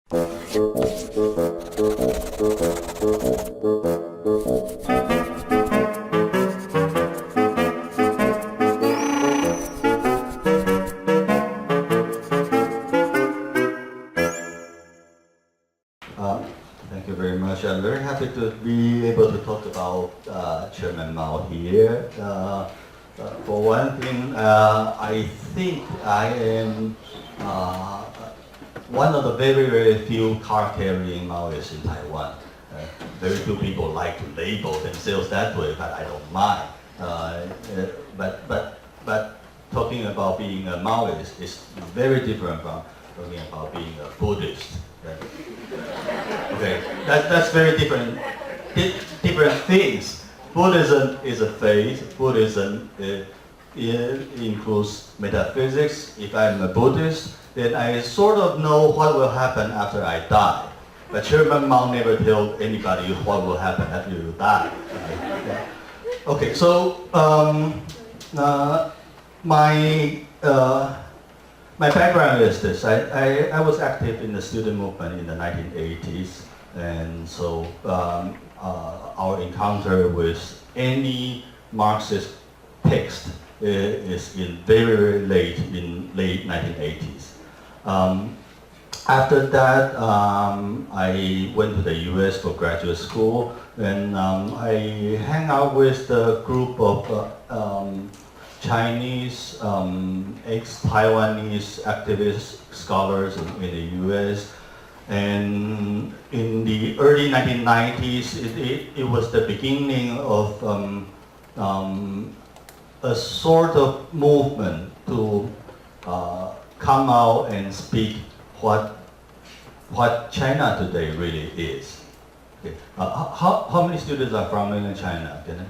Thank you very much. I'm very happy to be able to talk about Chairman Mao here. For one thing, I think I am one of the very, very few card-carrying Maoists in Taiwan. Very few people like to label themselves that way, but I don't mind. But talking about being a Maoist is very different from talking about being a Buddhist. Okay, that's very different things. Buddhism is a faith. Buddhism includes metaphysics. If I'm a Buddhist, then I sort of know what will happen after I die. But Chairman Mao never told anybody what will happen after you die. Okay, so my background is this. I was active in the student movement in the 1980s, and so our encounter with any Marxist text is in very late 1980s. After that, I went to the US for graduate school, and I hang out with a group of Chinese, ex-Taiwanese activists, scholars in the US. And in the early 1990s, it was the beginning of a sort of movement to come out and speak what China today really is. Okay. How many students are from mainland China? Can I?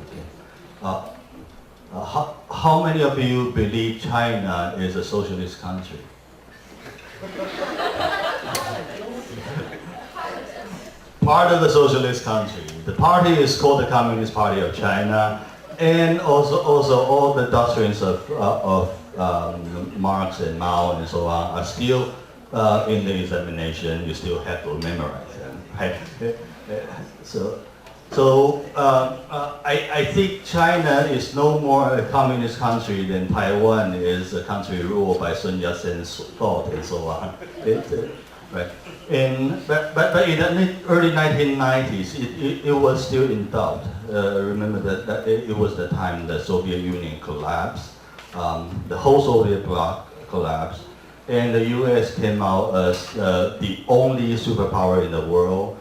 Okay. How many of you believe China is a socialist country? Part of the socialist country. The party is called the Communist Party of China, and also all the doctrines of Marx and Mao and so on are still in the examination. You still have to memorize them. Right? So I think China is no more a communist country than Taiwan is a country ruled by Sun Yat-sen's thought and so on. Right. But in the early 1990s, it was still in doubt. Remember that it was the time the Soviet Union collapsed, the whole Soviet bloc collapsed, and the US came out as the only superpower in the world.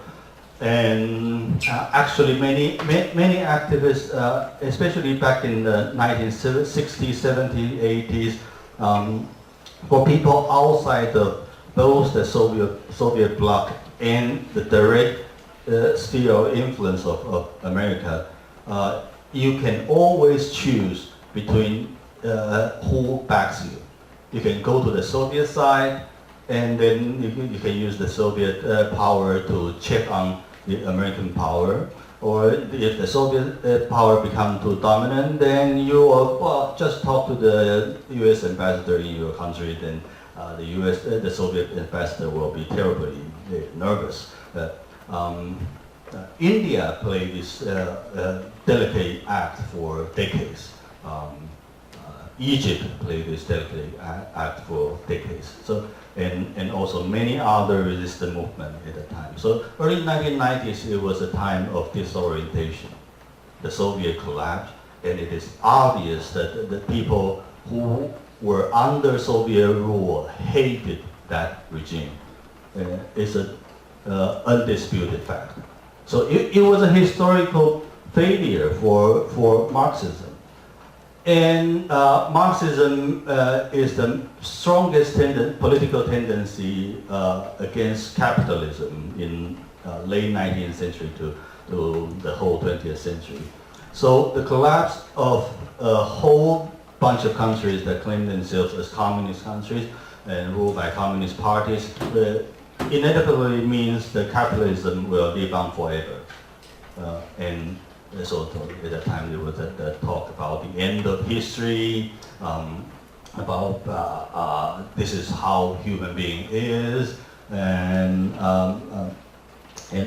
And actually many activists, especially back in the 1960s, 70s, 80s, for people outside of both the Soviet bloc and the direct sphere of influence of America, you can always choose between who backs you. You can go to the Soviet side, and then you can use the Soviet power to check on the American power, or if the Soviet power becomes too dominant, then you will just talk to the U.S. ambassador in your country. Then the Soviet ambassador will be terribly nervous. India played this delicate act for decades. Egypt played this delicate act for decades. So. And also many other resistance movements at the time. So early 1990s, it was a time of disorientation. The Soviet collapsed, and it is obvious that the people who were under Soviet rule hated that regime. It's an undisputed fact. So it was a historical failure for Marxism. And Marxism is the strongest political tendency against capitalism in late 19th century to the whole 20th century. So the collapse of a whole bunch of countries that claim themselves as communist countries and ruled by communist parties inevitably means that capitalism will live on forever. And so at that time there was a talk about the end of history, this is how human being is, and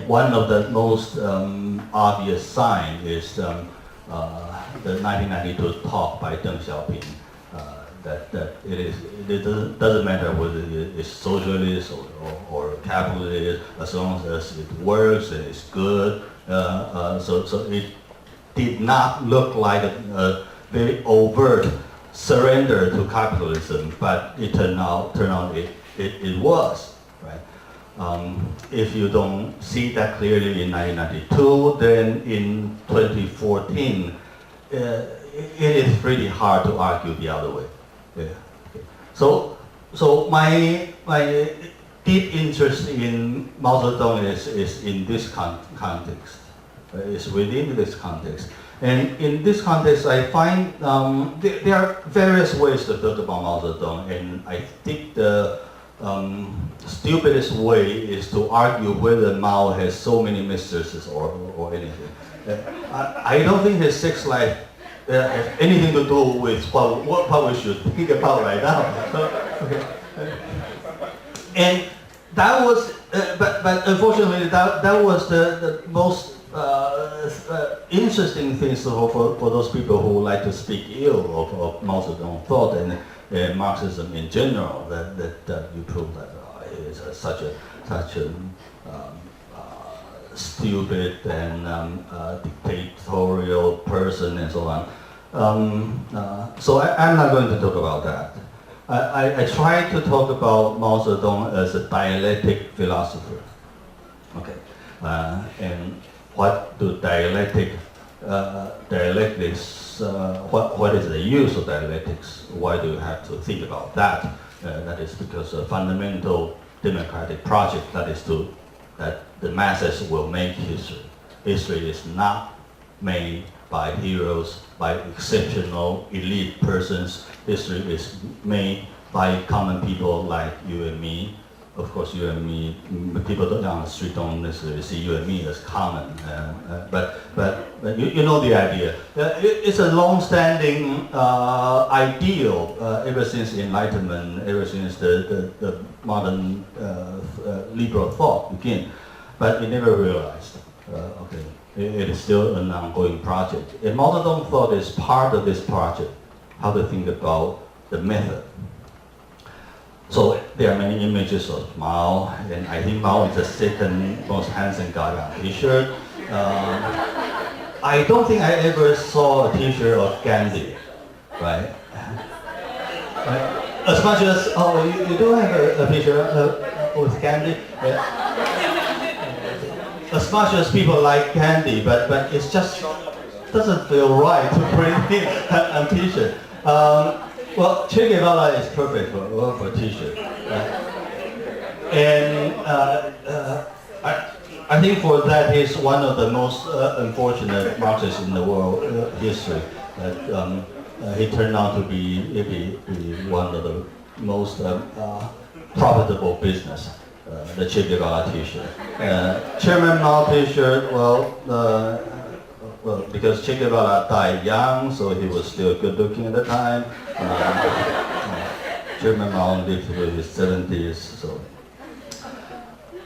one of the most obvious sign is the 1992 talk by Deng Xiaoping that it doesn't matter whether it's socialist or capitalist, as long as it works and it's good. So it did not look like a very overt surrender to capitalism, but it turned out it was, right? If you don't see that clearly in 1992, then in 2014, it is pretty hard to argue the other way. Yeah. Okay. So my deep interest in Mao Zedong is in this context. Is within this context. And in this context, I find there are various ways to talk about Mao Zedong, and I think the stupidest way is to argue whether Mao has so many mistresses or anything. I don't think his sex life has anything to do with what we should think about right now. Okay. And that was, but unfortunately, that was the most interesting things for those people who like to speak ill of Mao Zedong thought and Marxism in general. That you prove that he is such a stupid and dictatorial person and so on. So I'm not going to talk about that. I try to talk about Mao Zedong as a dialectic philosopher. Okay, and what do dialectics? What is the use of dialectics? Why do you have to think about that? That is because a fundamental democratic project that the masses will make history. History is not made by heroes, by exceptional elite persons. History is made by common people like you and me. Of course, you and me, people down the street don't necessarily see you and me as common, but you know the idea. It's a long-standing ideal ever since Enlightenment, ever since the modern liberal thought began, but it never realized. Okay, it is still an ongoing project. And Mao Zedong thought is part of this project, how to think about the method. So there are many images of Mao, and I think Mao is the second most handsome guy on T-shirt. I don't think I ever saw a T-shirt of Gandhi, right? As much as, oh, you do have a picture with Gandhi? As much as people like Gandhi, but it just doesn't feel right to print it on T-shirt. Well, Che Guevara is perfect for a T-shirt. And I think for that he's one of the most unfortunate Marxists in the world history. That he turned out to be one of the most profitable business. The Che Guevara T-shirt. Chairman Mao T-shirt, well, because Che Guevara died young, so he was still good looking at the time. Chairman Mao lived through his 70s, so.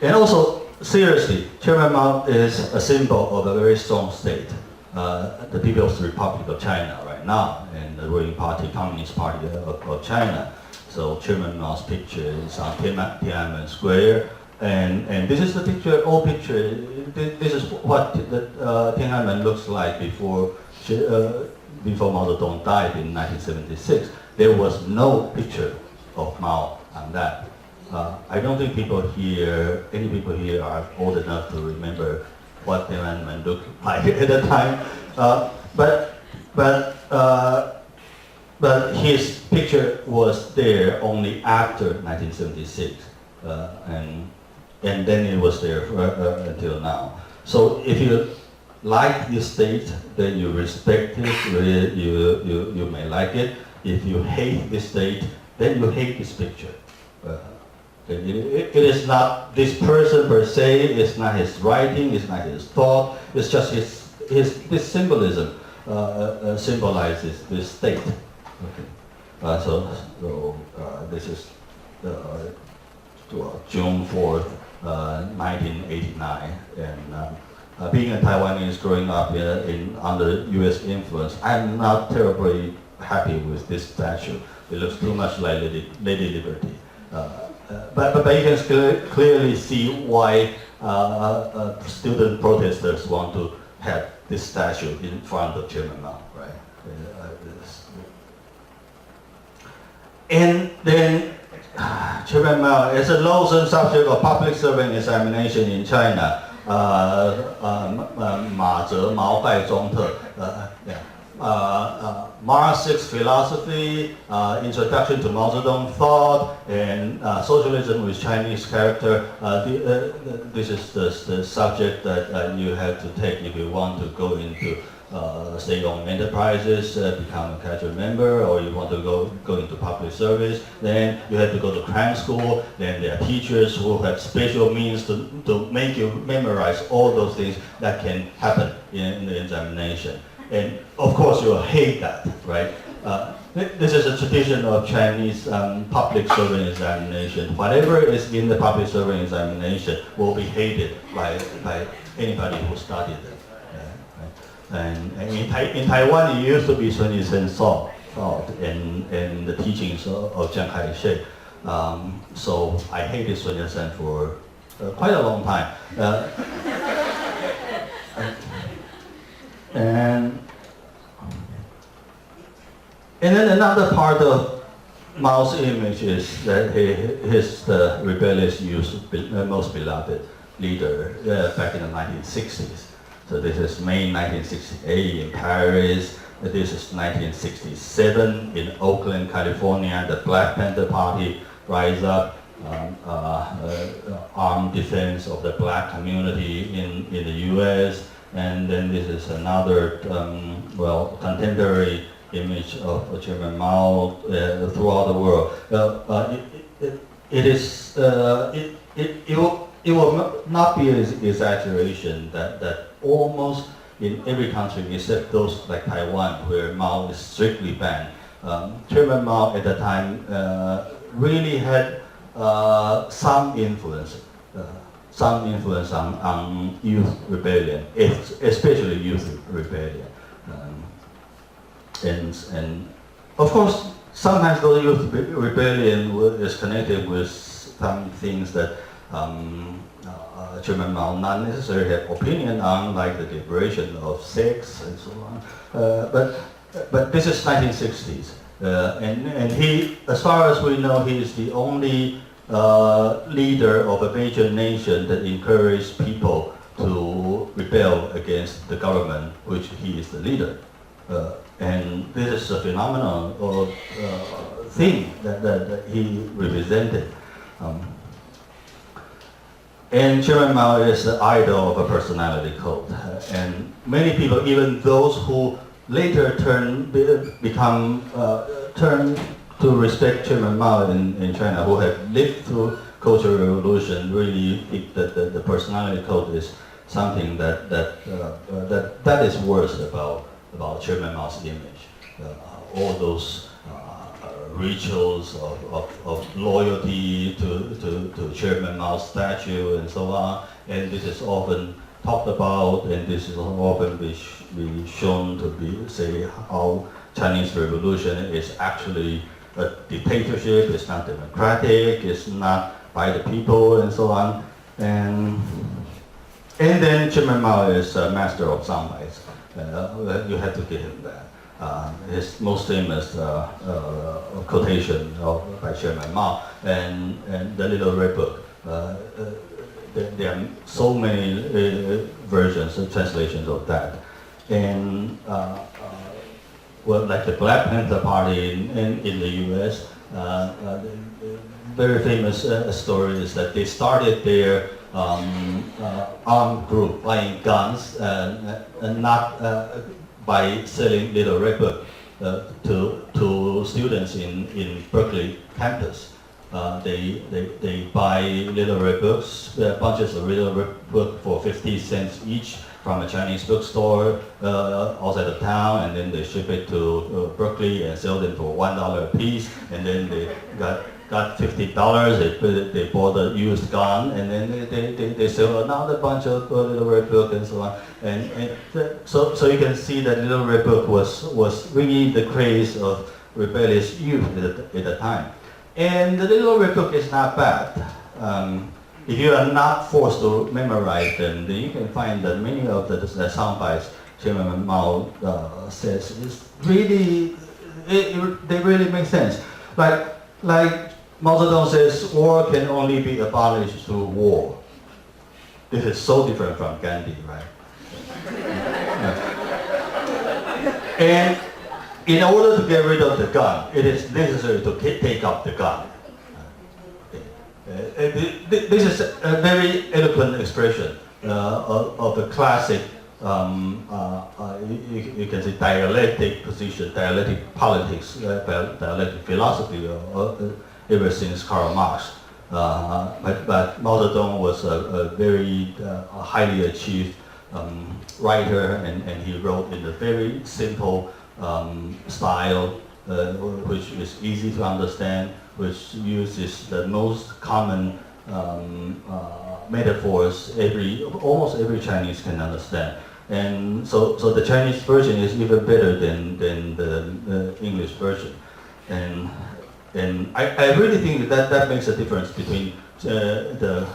And also, seriously, Chairman Mao is a symbol of a very strong state. The People's Republic of China right now, and the ruling party, Communist Party of China. So Chairman Mao's picture is on Tiananmen Square. And this is the picture, old picture. This is what Tiananmen looks like before Mao Zedong died in 1976. There was no picture of Mao on that. I don't think any people here are old enough to remember what Tiananmen looked like at the time. But his picture was there only after 1976. And then it was there until now. So if you like this state, then you respect it, you may like it. If you hate this state, then you hate this picture. It is not this person per se, it's not his writing, it's not his thought, it's just this symbolism symbolizes this state. Okay. This is June 4th, 1989, and being a Taiwanese growing up under U.S. influence, I'm not terribly happy with this statue. It looks too much like Lady Liberty. But you can clearly see why student protesters want to have this statue in front of Chairman Mao, right? And then Chairman Mao is a lawson subject of public servant examination in China. Marxist philosophy, introduction to Mao Zedong thought, and socialism with Chinese character. This is the subject that you have to take if you want to go into state-owned enterprises, become a casual member, or you want to go into public service. Then you have to go to cram school. Then there are teachers who have special means to make you memorize all those things that can happen in the examination. And of course you'll hate that, right? This is a tradition of Chinese public servant examination. Whatever is in the public servant examination will be hated by anybody who studied it. And in Taiwan, it used to be Sun Yat-sen thought and the teachings of Chiang Kai-shek. So I hated Sun Yat-sen for quite a long time. And then another part of Mao's image is that he's the rebellious youth, most beloved leader back in the 1960s. So this is May 1968 in Paris. This is 1967 in Oakland, California. The Black Panther Party rise up, armed defense of the black community in the U.S. And then this is another, contemporary image of Chairman Mao throughout the world. It will not be an exaggeration that almost in every country except those like Taiwan, where Mao is strictly banned. Chairman Mao at the time really had some influence on youth rebellion, especially youth rebellion. And of course, sometimes the youth rebellion is connected with some things that Chairman Mao not necessarily have opinion on, like the liberation of sex and so on. But this is 1960s, and he, as far as we know, he is the only leader of a major nation that encouraged people to rebel against the government, which he is the leader. And this is a phenomenon or thing that he represented. And Chairman Mao is the idol of a personality cult. And many people, even those who later turn to respect Chairman Mao in China, who have lived through Cultural Revolution, really think that the personality cult is something that is worse about Chairman Mao's image. All those rituals of loyalty to Chairman Mao's statue and so on, and this is often talked about, and this is often be shown to say how Chinese Revolution is actually a dictatorship, it's not democratic, it's not by the people, and so on. And then Chairman Mao is a master of soundbites. You have to give him that. His most famous quotation by Chairman Mao and the Little Red Book. There are so many versions and translations of that. And like the Black Panther Party in the U.S., very famous story is that they started their armed group buying guns and not by selling Little Red Book to students in Berkeley campus. They buy Little Red Books, bunches of Little Red Book for 50 cents each, from a Chinese bookstore outside of town, and then they ship it to Berkeley and sell them for $1 a piece, and then they got $50. They bought a used gun, and then they sell another bunch of Little Red Book and so on. So you can see that Little Red Book was really the craze of rebellious youth at the time. And the Little Red Book is not bad. If you are not forced to memorize them, then you can find that many of the sound bites Chairman Mao says is really, they really make sense. Like Mao Zedong says, war can only be abolished through war. This is so different from Gandhi, right? And in order to get rid of the gun, it is necessary to take up the gun. This is a very eloquent expression of the classic, you can say, dialectic position, dialectic politics, dialectic philosophy ever since Karl Marx. But Mao Zedong was a very highly achieved writer, and he wrote in a very simple style, which is easy to understand, which uses the most common metaphors almost every Chinese can understand. And so the Chinese version is even better than the English version. And I really think that makes a difference between the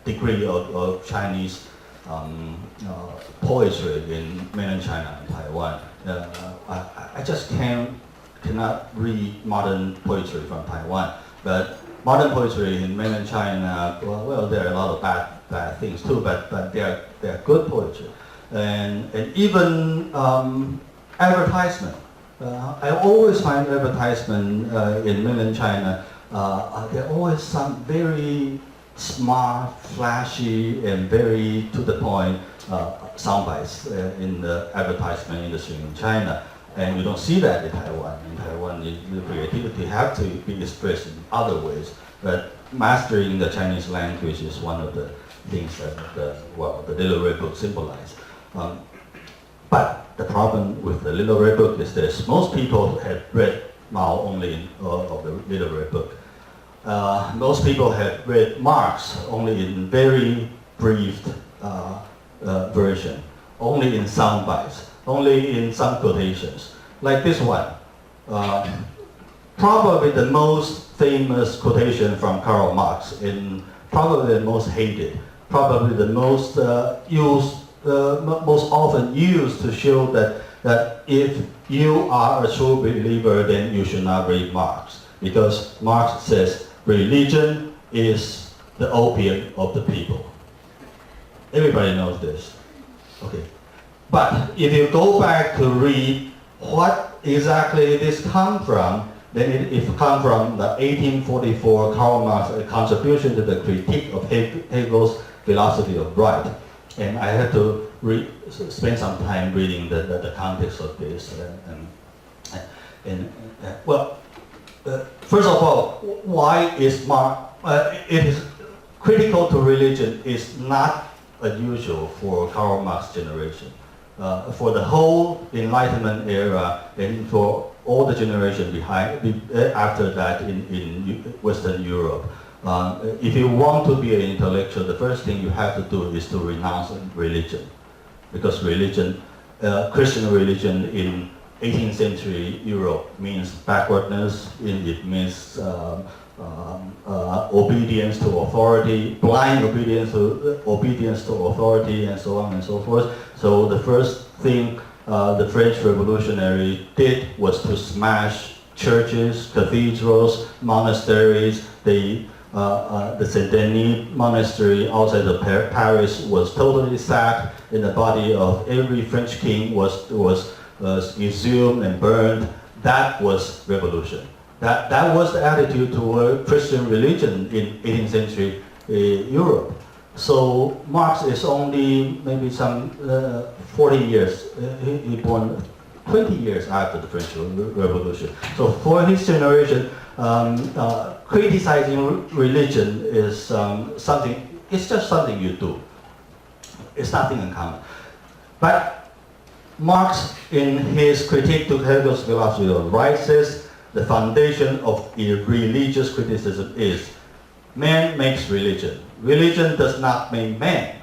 degree of Chinese poetry in mainland China and Taiwan. I just cannot read modern poetry from Taiwan, but modern poetry in mainland China, well, there are a lot of bad things too, but they are good poetry, and even advertisement. I always find advertisement in mainland China. There are always some very smart, flashy, and very to the point sound bites in the advertisement industry in China. And you don't see that in Taiwan. In Taiwan, the creativity have to be expressed in other ways. But mastering the Chinese language is one of the things that the Little Red Book symbolizes. But the problem with the Little Red Book is this: most people have read Mao only of the Little Red Book. Most people have read Marx only in very brief version, only in sound bites, only in some quotations. Like this one. Probably the most famous quotation from Karl Marx, and probably the most hated, probably the most most often used to show that if you are a true believer, then you should not read Marx, because Marx says religion is the opium of the people. Everybody knows this. Okay. But if you go back to read what exactly this come from, then it comes from the 1844 Karl Marx contribution to the critique of Hegel's philosophy of right. And I had to spend some time reading the context of this. First of all, why is Marx? It is critical to religion is not unusual for Karl Marx generation. For the whole Enlightenment era and for all the generation after that in Western Europe. If you want to be an intellectual, the first thing you have to do is to renounce religion. Because religion, Christian religion in 18th century Europe means backwardness, it means obedience to authority, blind obedience to authority, and so on and so forth. So the first thing the French revolutionary did was to smash churches, cathedrals, monasteries. The Saint-Denis monastery outside of Paris was totally sacked, and the body of every French king was exhumed and burned. That was revolution. That was the attitude toward Christian religion in 18th century Europe. So Marx is only maybe some 40 years, he born 20 years after the French Revolution. So for his generation, criticizing religion is it's just something you do. It's nothing in common. But Marx, in his critique to Hegel's philosophy of right, says the foundation of a religious criticism is man makes religion. Religion does not make man.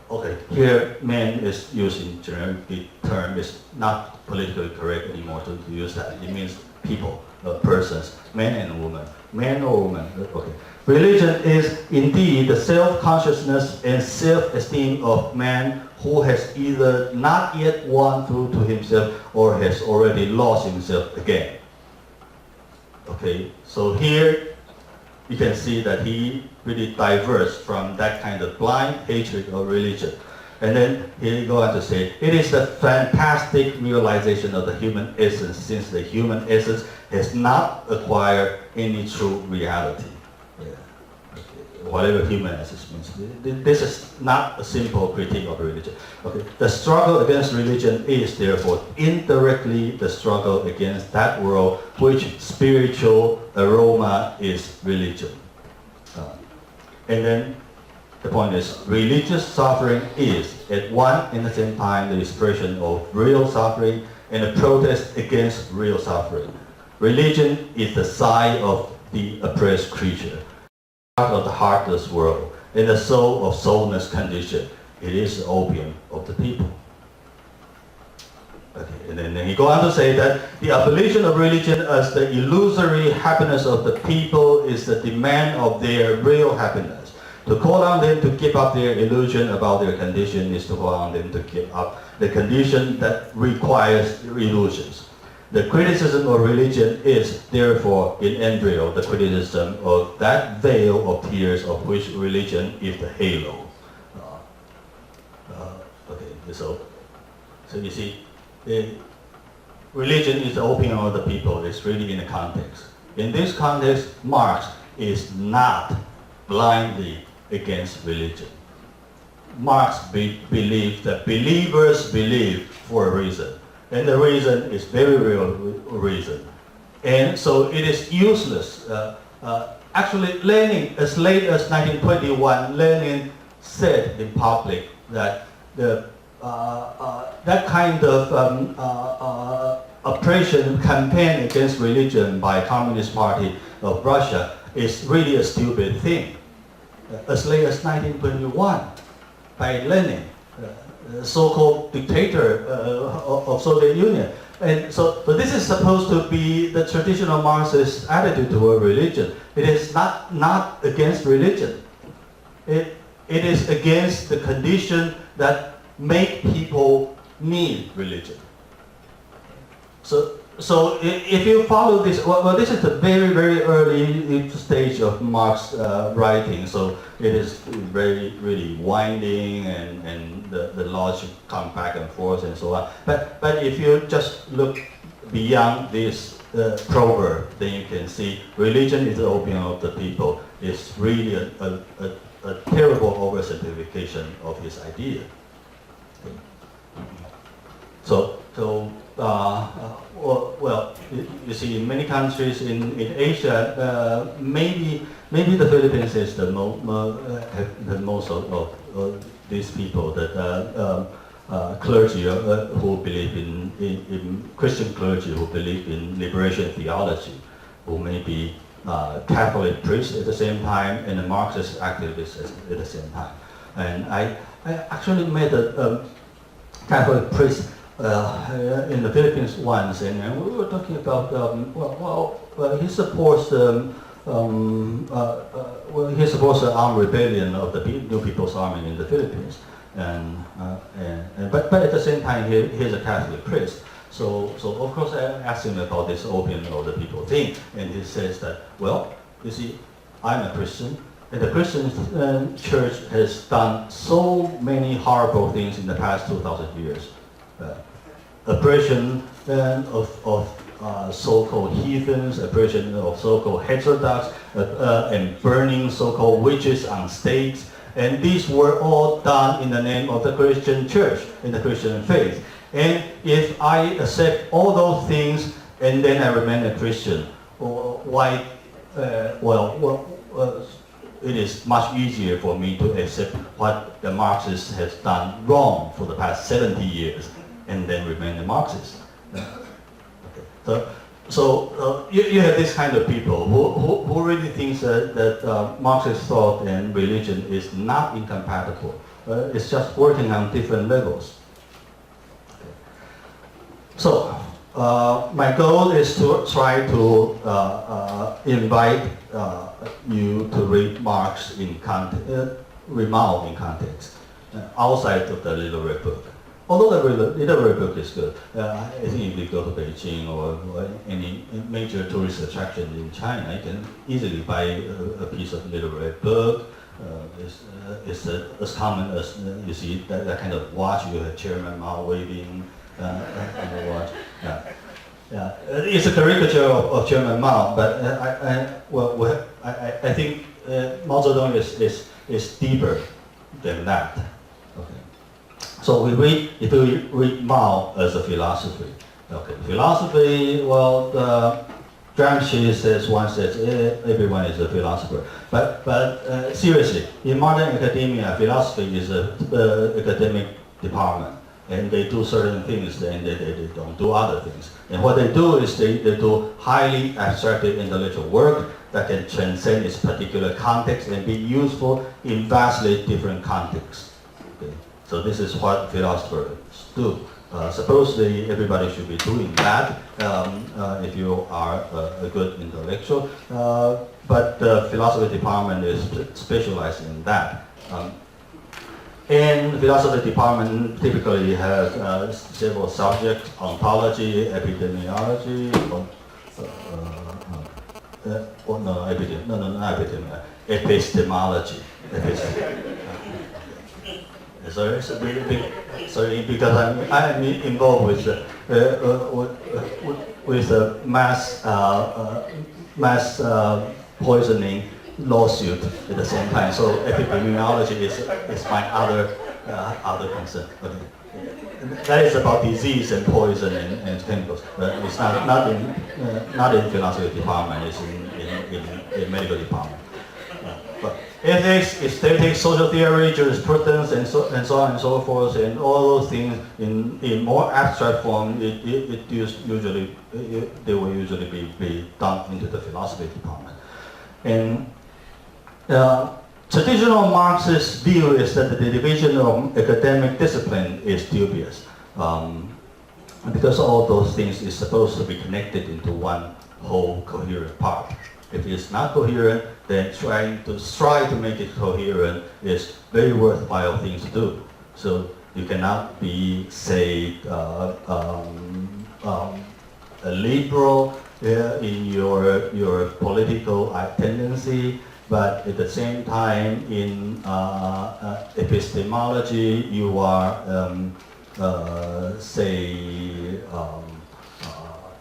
Okay, here man is used in generic term. It's not politically correct anymore to use that. It means people, persons, man and woman. Man or woman, okay. Religion is indeed the self-consciousness and self-esteem of man who has either not yet won through to himself or has already lost himself again. Okay, so here you can see that he really diverged from that kind of blind hatred of religion. And then he goes on to say, it is a fantastic realization of the human essence, since the human essence has not acquired any true reality. Yeah. Okay. Whatever human essence means. This is not a simple critique of religion. Okay. The struggle against religion is therefore indirectly the struggle against that world which spiritual aroma is religion. And then the point is, religious suffering is at one and the same time the expression of real suffering and a protest against real suffering. Religion is the sigh of the oppressed creature, part of the heartless world, and the soul of soulless condition. It is the opium of the people. Okay, and then he goes on to say that the abolition of religion as the illusory happiness of the people is the demand of their real happiness. To call on them to give up their illusion about their condition is to call on them to give up the condition that requires illusions. The criticism of religion is therefore in embryo the criticism of that veil of tears of which religion is the halo. Okay, so you see, religion is the opium of the people. It's really in the context. In this context, Marx is not blindly against religion. Marx believes that believers believe for a reason, and the reason is very real reason. And so it is useless. Actually, Lenin, as late as 1921, Lenin said in public that that kind of oppression campaign against religion by Communist Party of Russia is really a stupid thing. As late as 1921, by Lenin, so-called dictator of Soviet Union. And so, but this is supposed to be the traditional Marxist attitude toward religion. It is not against religion. It is against the condition that make people need religion. So if you follow this, well, this is the very, very early stage of Marx writing, so it is very, really winding and the logic come back and forth and so on. But if you just look beyond this proverb, then you can see religion is the opium of the people. It's really a terrible oversimplification of his idea. Well, you see, in many countries in Asia, maybe the Philippines is the most of these people that clergy who believe in Christian clergy who believe in liberation theology, who may be Catholic priests at the same time and a Marxist activist at the same time. And I actually met a Catholic priest in the Philippines once, and we were talking about he supports he supports the armed rebellion of the New People's Army in the Philippines, but at the same time he's a Catholic priest. So of course I asked him about this opium of the people thing, and he says that, well, you see, I'm a Christian. And the Christian church has done so many horrible things in the past 2,000 years. Oppression of so-called heathens, oppression of so-called heterodox, and burning so-called witches on stakes. And these were all done in the name of the Christian church, in the Christian faith. And if I accept all those things and then I remain a Christian, why, it is much easier for me to accept what the Marxist has done wrong for the past 70 years and then remain a Marxist. Okay. So you have this kind of people who really thinks that Marxist thought and religion is not incompatible. It's just working on different levels. Okay. So my goal is to try to invite you to read Marx in context, read Mao in context, outside of the Little Red Book. Although the Little Red Book is good, I think if you go to Beijing or any major tourist attraction in China, you can easily buy a piece of Little Red Book. It's as common as you see that kind of watch. You have Chairman Mao waving on the watch. Yeah, it's a caricature of Chairman Mao, but I think Mao Zedong is deeper than that. Okay. So if we read Mao as a philosophy, okay, philosophy, well, Gramsci says everyone is a philosopher. But seriously, in modern academia, philosophy is an academic department, and they do certain things and they don't do other things. And what they do is they do highly abstracted intellectual work that can transcend its particular context and be useful in vastly different contexts. Okay. So this is what philosophers do. Supposedly everybody should be doing that if you are a good intellectual, but the philosophy department is specialized in that. And philosophy department typically has several subjects: ontology, epidemiology, epistemology. Sorry, because I'm involved with a mass poisoning lawsuit at the same time. So epidemiology is my other concern. Okay. That is about disease and poison and chemicals. It's not in philosophy department. It's in medical department. But ethics, aesthetics, social theory, jurisprudence, and so on and so forth, and all those things in more abstract form, they will usually be done into the philosophy department. And traditional Marxist view is that the division of academic discipline is dubious, because all those things is supposed to be connected into one whole coherent part. If it's not coherent, then trying to make it coherent is very worthwhile thing to do. So you cannot be, say, a liberal in your political tendency, but at the same time in epistemology you are, say,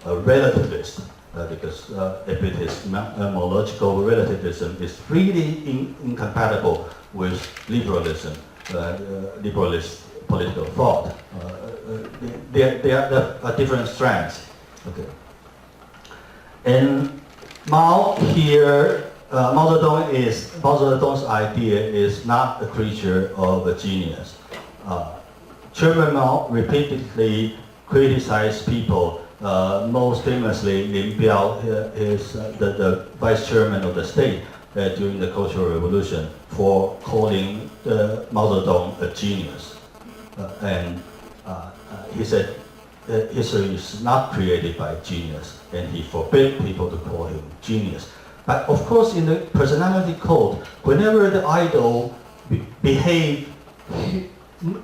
a relativist. Because epistemological relativism is really incompatible with liberalism, liberalist political thought. They are different strands. Okay. And Mao here, Mao Zedong's idea is not a creature of a genius. Chairman Mao repeatedly criticized people. Most famously, Lin Biao is the vice chairman of the state during the Cultural Revolution for calling Mao Zedong a genius. And he said history is not created by genius, and he forbid people to call him genius. But of course, in the personality code, whenever the idol behave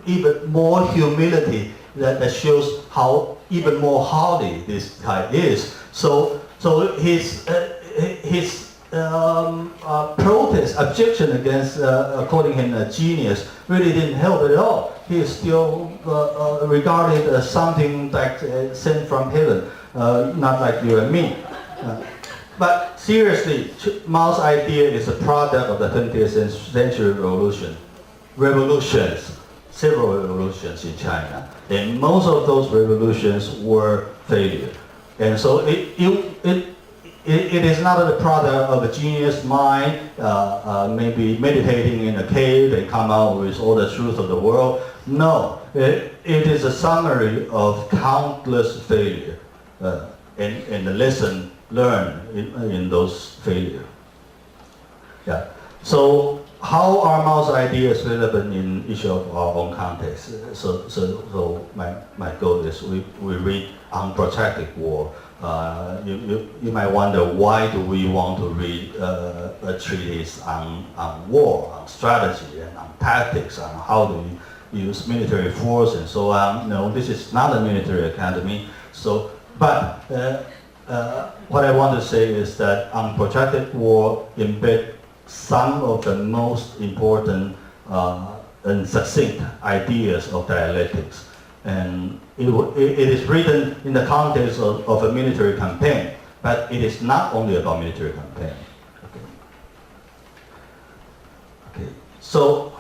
even more humility, that shows how even more hardy this guy is. So his protest, objection against calling him a genius really didn't help at all. He is still regarded as something like sent from heaven, not like you and me. But seriously, Mao's idea is a product of the 20th century revolutions. Several revolutions in China, and most of those revolutions were failure. And so it is not the product of a genius mind, maybe meditating in a cave and come out with all the truth of the world. No, it is a summary of countless failure and the lesson learned in those failures. Yeah. So how are Mao's ideas relevant in each of our own contexts? So my goal is we read Unprotracted War. You might wonder, why do we want to read a treatise on war, on strategy, and on tactics, on how do we use military force and so on? No, this is not a military academy. So, but what I want to say is that Unprotracted War embed some of the most important and succinct ideas of dialectics. And it is written in the context of a military campaign, but it is not only about military campaign. Okay. So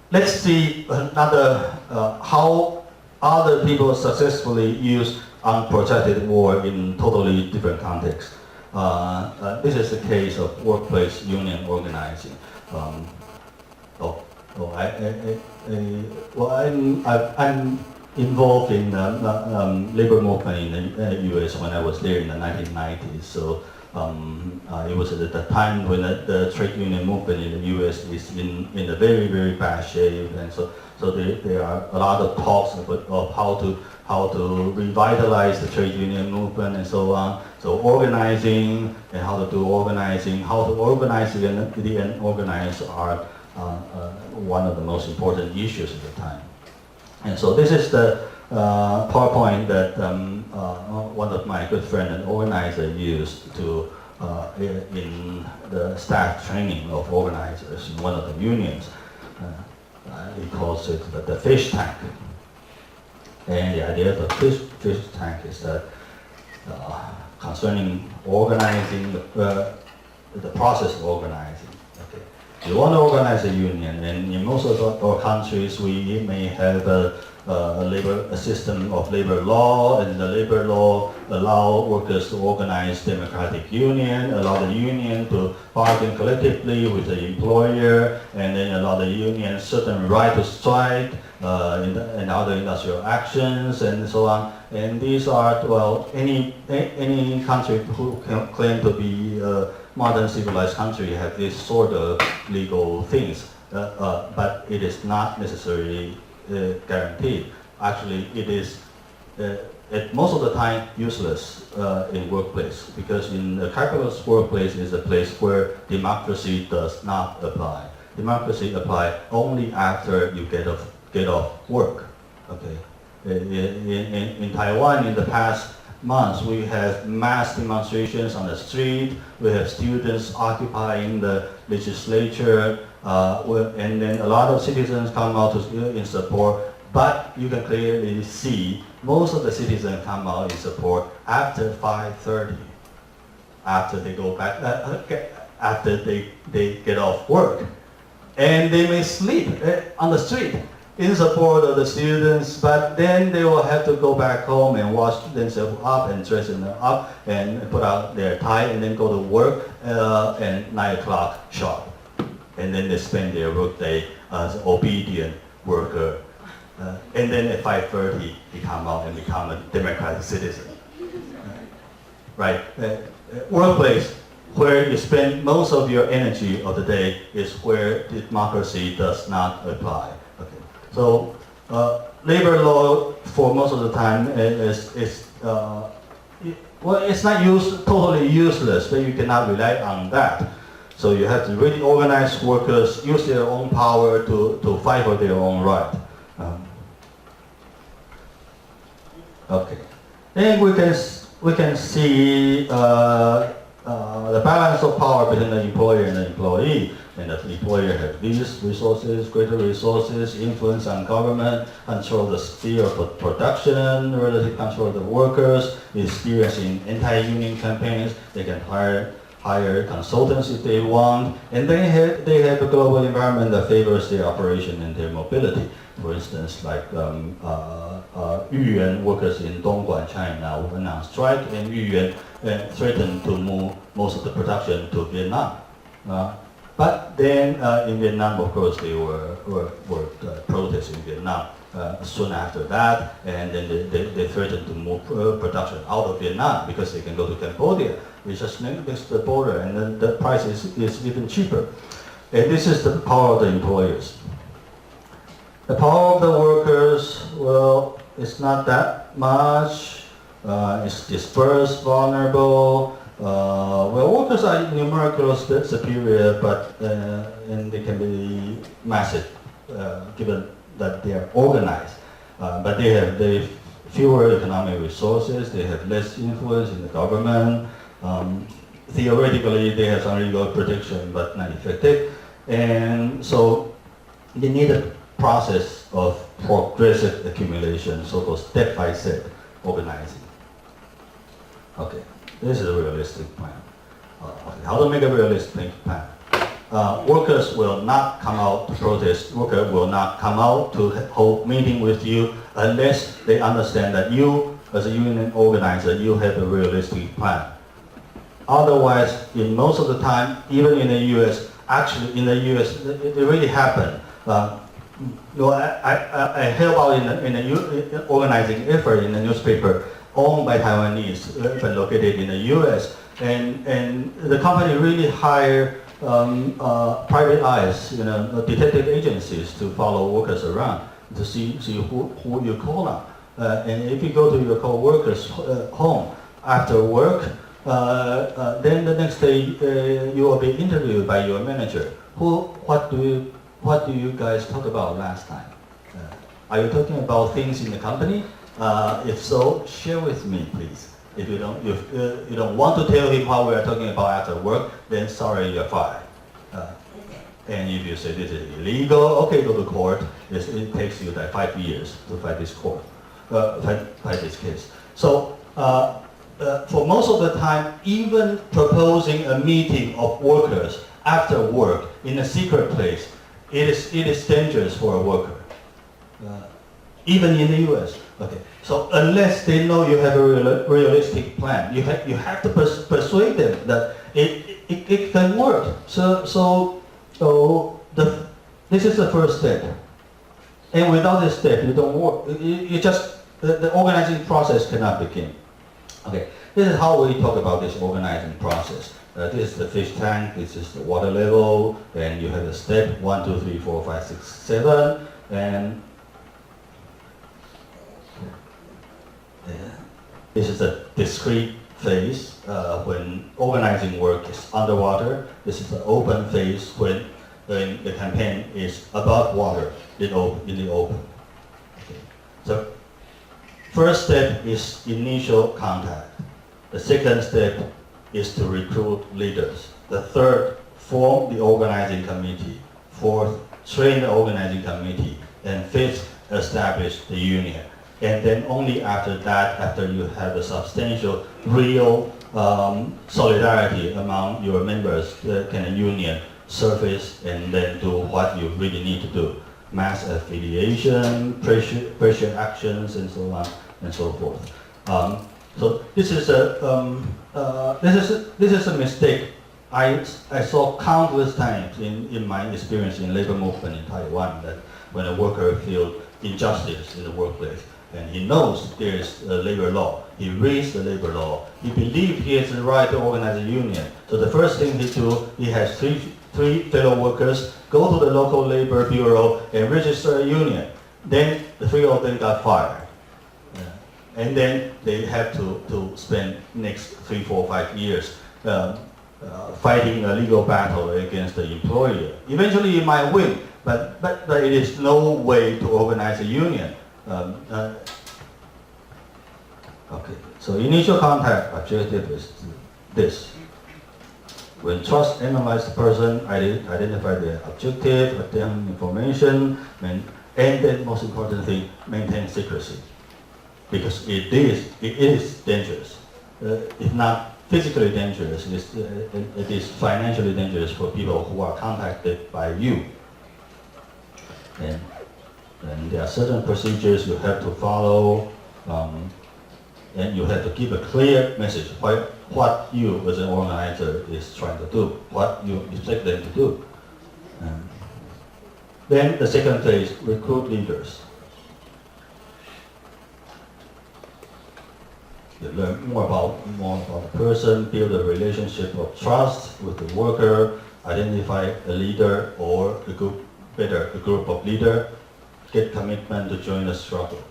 let's see another how other people successfully use unprotected war in totally different contexts. This is the case of workplace union organizing. I'm involved in labor movement in the U.S. when I was there in the 1990s. So it was at the time when the trade union movement in the U.S. is in a very, very bad shape, and so there are a lot of talks of how to revitalize the trade union movement and so on. So organizing and how to do organizing, how to organize and organize are one of the most important issues at the time. And so this is the PowerPoint that one of my good friends and organizer used to in the staff training of organizers in one of the unions. He calls it the fish tank. And the idea of the fish tank is that concerning organizing, the process of organizing. Okay. You want to organize a union, and in most of our countries, we may have a system of labor law, and the labor law allow workers to organize democratic union, allow the union to bargain collectively with the employer, and then allow the union certain right to strike in other industrial actions, and so on. And these are, well, any country who can claim to be a modern civilized country have this sort of legal things, but it is not necessarily guaranteed. Actually, it is most of the time useless in workplace, because in a capitalist workplace is a place where democracy does not apply. Democracy applies only after you get off work. Okay. In Taiwan, in the past months, we have mass demonstrations on the street. We have students occupying the legislature, and then a lot of citizens come out in support. But you can clearly see most of the citizens come out in support after 5:30, after they go back, after they get off work, and they may sleep on the street in support of the students, but then they will have to go back home and wash themselves up and dress them up and put out their tie and then go to work at 9 o'clock sharp. And then they spend their workday as an obedient worker. And then at 5:30, they come out and become a democratic citizen. Right? Workplace, where you spend most of your energy of the day, is where democracy does not apply. Okay. So labor law, for most of the time, it's not totally useless, but you cannot rely on that. So you have to really organize workers, use their own power to fight for their own right. Okay. Then we can see the balance of power between the employer and the employee. And the employer has these resources, greater resources, influence on government, control the sphere of production, relative control of the workers, experience in anti-union campaigns. They can hire hire consultants if they want, and they have a global environment that favors their operation and their mobility. For instance, like Yuyuan workers in Dongguan, China, went on strike, and Yuyuan threatened to move most of the production to Vietnam. But then in Vietnam, of course, they were protests in Vietnam soon after that, and then they threatened to move production out of Vietnam because they can go to Cambodia, which is next to the border, and then the price is even cheaper. And this is the power of the employers. The power of the workers, well, it's not that much. It's dispersed, vulnerable. Well, workers are numerically superior, but and they can be massive, given that they are organized. But they have fewer economic resources. They have less influence in the government. Theoretically, they have some legal protection, but not effective. And so they need a process of progressive accumulation, so-called step-by-step organizing. Okay. This is a realistic plan. How to make a realistic plan? Workers will not come out to protest. Workers will not come out to hold meeting with you unless they understand that you, as a union organizer, you have a realistic plan. Otherwise, in most of the time, even in the U.S., actually in the U.S., it really happened. I help out in the organizing effort in the newspaper owned by Taiwanese, but located in the U.S. And the company really hire private eyes, detective agencies to follow workers around to see who you call on. And if you go to your co-workers' home after work, then the next day you will be interviewed by your manager. What do you guys talk about last time? Are you talking about things in the company? If so, share with me, please. If you don't want to tell him what we are talking about after work, then sorry, you're fired. And if you say this is illegal, okay, go to court. It takes you like 5 years to fight this case. So for most of the time, even proposing a meeting of workers after work in a secret place, it is dangerous for a worker. Even in the U.S. Okay. So unless they know you have a realistic plan, you have to persuade them that it can work. This is the first step. And without this step, you don't work. The organizing process cannot begin. Okay. This is how we talk about this organizing process. This is the fish tank. This is the water level, and you have the step 1, 2, 3, 4, 5, 6, 7, and this is a discrete phase when organizing work is underwater. This is the open phase when the campaign is above water in the open. Okay. So first step is initial contact. The second step is to recruit leaders. The third, form the organizing committee. Fourth, train the organizing committee. And fifth, establish the union. And then only after that, after you have a substantial, real solidarity among your members, can a union surface and then do what you really need to do. Mass affiliation, pressure actions, and so on and so forth. So this is a mistake I saw countless times in my experience in labor movement in Taiwan, that when a worker feels injustice in the workplace, and he knows there is a labor law, he reads the labor law, he believes he has the right to organize a union. So the first thing he do, he has three fellow workers go to the local labor bureau and register a union. Then the three of them got fired. And then they have to spend next 3, 4, 5 years fighting a legal battle against the employer. Eventually you might win, but it is no way to organize a union. Okay, so initial contact objective is this. When trust analyze the person, identify their objective, obtain information, and then most important thing, maintain secrecy. Because it is dangerous. If not physically dangerous. It is financially dangerous for people who are contacted by you. And there are certain procedures you have to follow, and you have to give a clear message what you as an organizer is trying to do, what you expect them to do. Then the second phase, recruit leaders. You learn more about the person, build a relationship of trust with the worker, identify a leader or a group of leaders, get commitment to join the struggle.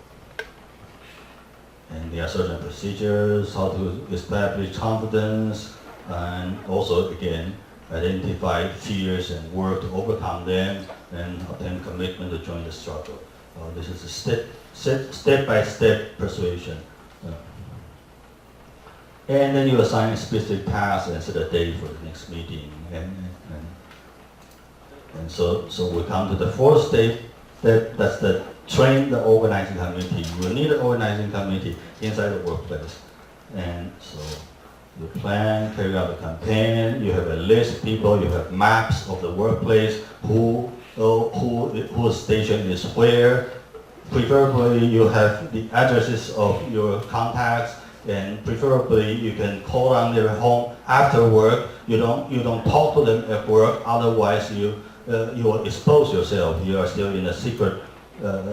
And there are certain procedures, how to establish confidence, and also again, identify fears and work to overcome them, and obtain commitment to join the struggle. This is a step-by-step persuasion. And then you assign a specific task and set a date for the next meeting. And so we come to the fourth step. That's the train the organizing committee. You need an organizing committee inside the workplace. And so you plan, carry out the campaign, you have a list of people, you have maps of the workplace, whose station is where. Preferably you have the addresses of your contacts, and preferably you can call on their home after work. You don't talk to them at work, otherwise you will expose yourself. You are still in a secret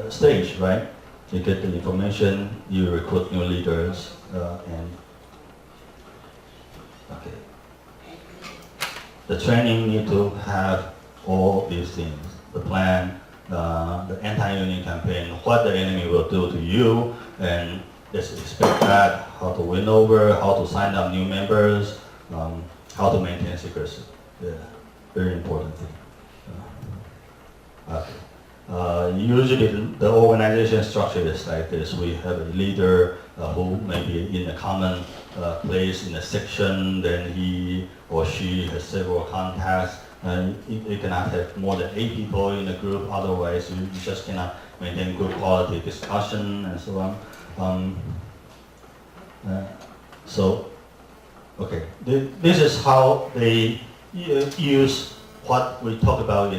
stage, right? You get the information, you recruit new leaders, and okay. The training need to have all these things: the plan, the anti-union campaign, what the enemy will do to you, and just expect that, how to win over, how to sign up new members, how to maintain secrecy. Yeah, very important thing. Usually the organization structure is like this. We have a leader who may be in a common place in a section, then he or she has several contacts, and you cannot have more than 8 people in a group, otherwise you just cannot maintain good quality discussion and so on. Okay, this is how they use what we talk about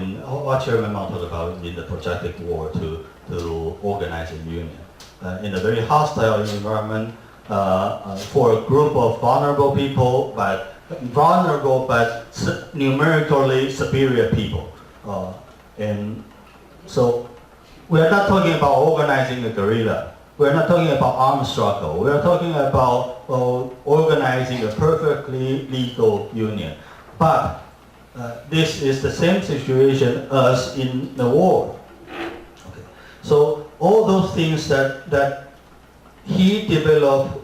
what Chairman Mao talked about in the projected war to organize a union. In a very hostile environment, for a group of vulnerable people, but numerically superior people. And so we are not talking about organizing a guerrilla. We're not talking about armed struggle. We are talking about organizing a perfectly legal union. But this is the same situation as in the war. Okay. So all those things that he developed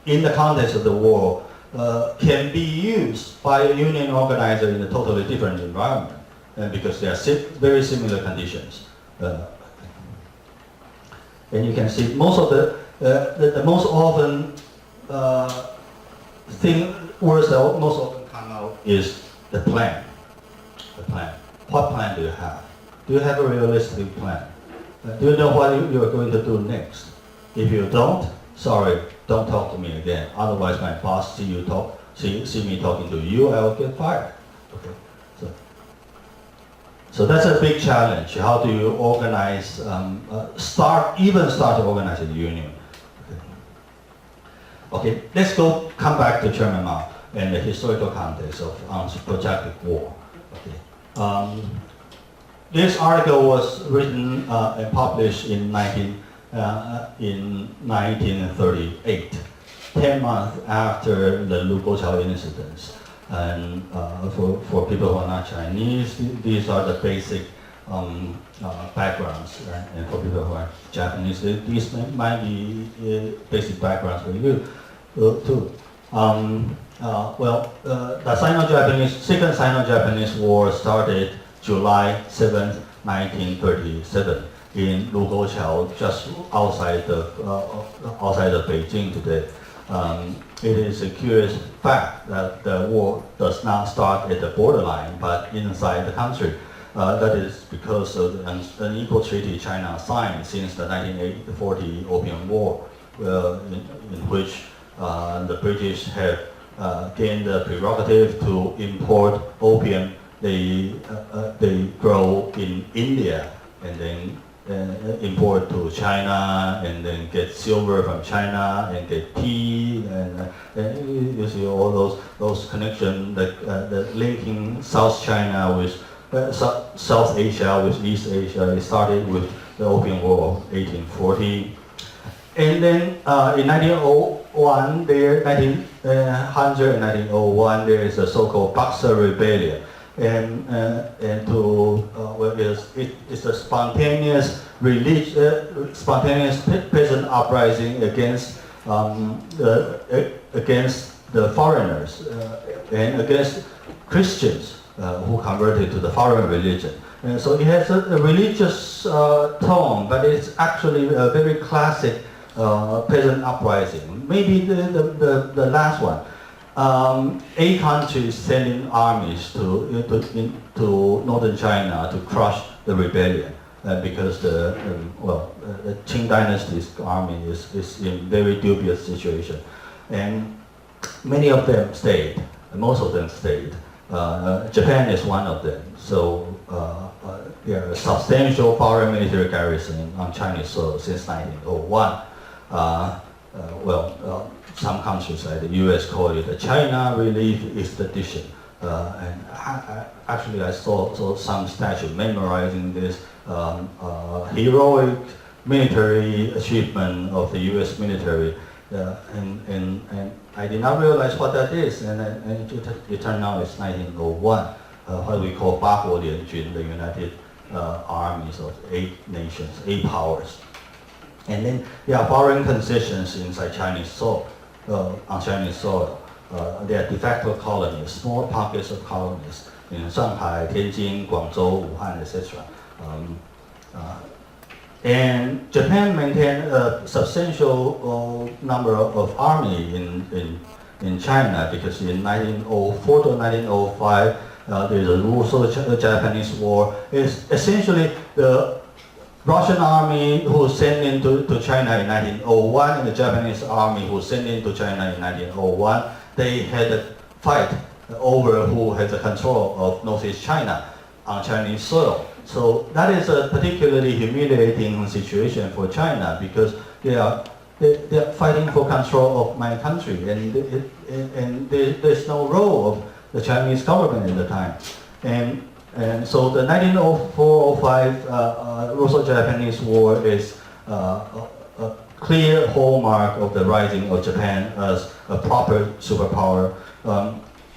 in the context of the war can be used by a union organizer in a totally different environment, because they are very similar conditions. And you can see most of the most often words that most often come out is the plan. The plan. What plan do you have? Do you have a realistic plan? Do you know what you are going to do next? If you don't, sorry, don't talk to me again. Otherwise, my boss see me talking to you, I will get fired. Okay. So that's a big challenge. How do you organize, start to organize a union? Okay, let's come back to Chairman Mao and the historical context of projected war. Okay. This article was written and published in 1938, 10 months after the Lugochao incidents. And for people who are not Chinese, these are the basic backgrounds, right? And for people who are Japanese, these might be basic backgrounds for you too. The Second Sino-Japanese War started July 7th, 1937 in Lugochao, just outside of Beijing today. It is a curious fact that the war does not start at the borderline, but inside the country. That is because of the unequal treaty China signed since the 1940 Opium War, in which the British have gained the prerogative to import opium they grow in India and then import to China and then get silver from China and get tea and you see all those connections that linking South China with South Asia with East Asia. It started with the Opium War of 1840. And then in 1901, 1900 and 1901, there is a so-called Boxer Rebellion. And it's a spontaneous peasant uprising against the foreigners and against Christians who converted to the foreign religion. And so it has a religious tone, but it's actually a very classic peasant uprising. Maybe the last one. A country is sending armies to northern China to crush the rebellion because the Qing dynasty's army is in very dubious situation, and many of them stayed. Most of them stayed. Japan is one of them. So there are substantial foreign military garrison on Chinese soil since 1901. Some countries like the U.S. call it the China Relief Expedition. And actually I saw some statue memorizing this heroic military achievement of the U.S. military. And I did not realize what that is, and it turned out it's 1901, what we call 八国联军, the United Armies of 8 nations, 8 powers. And then there are foreign concessions inside Chinese soil, on Chinese soil. There are de facto colonies, small pockets of colonies in Shanghai, Tianjin, Guangzhou, Wuhan, etc. And Japan maintained a substantial number of army in China because in 1904 to 1905 there's a Russo-Japanese War. It's essentially the Russian army who sent into China in 1901 and the Japanese army who sent into China in 1901. They had a fight over who had the control of Northeast China on Chinese soil. So that is a particularly humiliating situation for China because they are fighting for control of my country, and there's no role of the Chinese government at the time. And so the 1904-05 Russo-Japanese War is a clear hallmark of the rising of Japan as a proper superpower,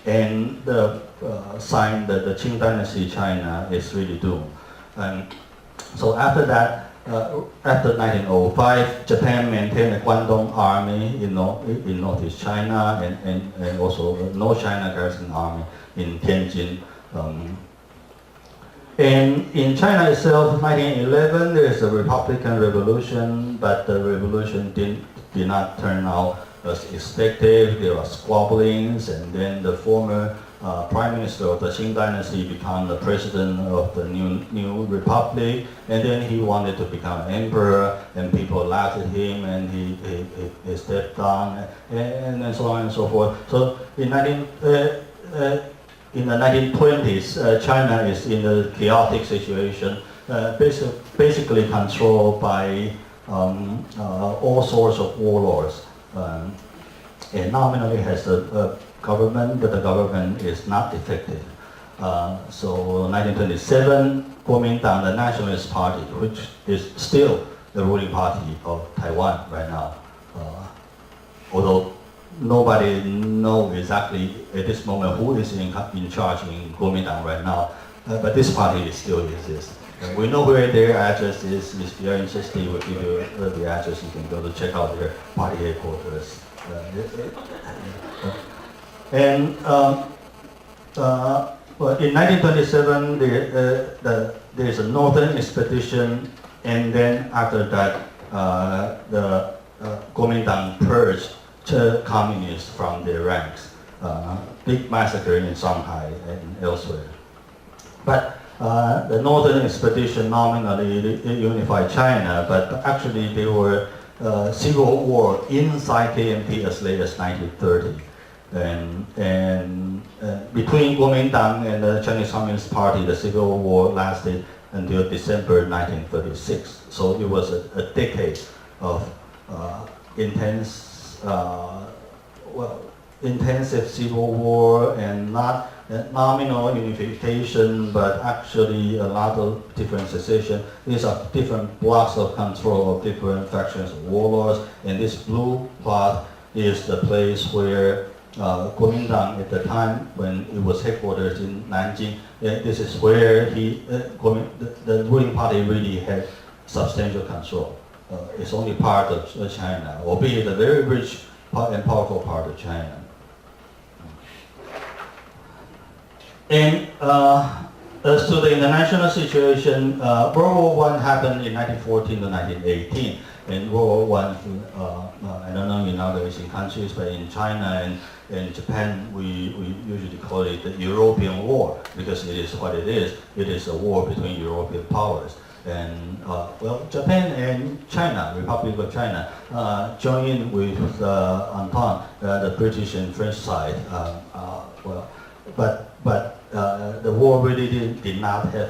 and the sign that the Qing dynasty China is really doomed. And so after that, after 1905, Japan maintained a Guangdong army in Northeast China and also a North China Garrison Army in Tianjin. And in China itself, 1911, there is a Republican revolution, but the revolution did not turn out as expected. There were squabblings, and then the former Prime Minister of the Qing dynasty became the president of the new republic, and then he wanted to become emperor, and people laughed at him, and he stepped down, and so on and so forth. So in the 1920s, China is in a chaotic situation, basically controlled by all sorts of warlords, and nominally has a government, but the government is not effective. So 1927, Kuomintang, the Nationalist Party, which is still the ruling party of Taiwan right now, although nobody knows exactly at this moment who is in charge in Kuomintang right now, but this party still exists. And we know where their address is. If you're interested, we'll give you the address. You can go to check out their party headquarters. And in 1927, there is a northern expedition, and then after that, the Kuomintang purged communists from their ranks. Big massacre in Shanghai and elsewhere. But the northern expedition nominally unified China, but actually they were civil war inside KMT as late as 1930. And between Kuomintang and the Chinese Communist Party, the civil war lasted until December 1936. So it was a decade of intensive civil war and not nominal unification, but actually a lot of different secession. These are different blocks of control of different factions of warlords, and this blue plot is the place where Kuomintang at the time when it was headquartered in Nanjing, this is where the ruling party really had substantial control. It's only part of China, albeit a very rich and powerful part of China. And as to the international situation, World War I happened in 1914 to 1918. And World War I, I don't know in other Asian countries, but in China and in Japan, we usually call it the European War, because it is what it is. It is a war between European powers. And well, Japan and China, Republic of China, joined with Entente, the British and French side. But the war really did not have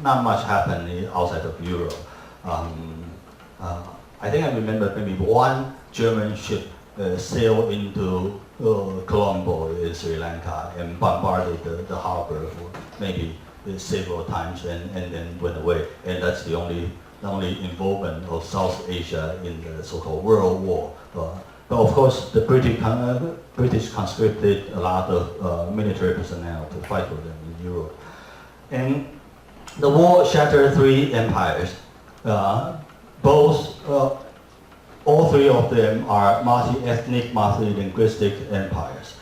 not much happen outside of Europe. I think I remember maybe one German ship sailed into Colombo in Sri Lanka and bombarded the harbor for maybe several times and then went away. And that's the only involvement of South Asia in the so-called World War. But of course, the British conscripted a lot of military personnel to fight for them in Europe. And the war shattered three empires. All three of them are multi-ethnic, multi-linguistic empires.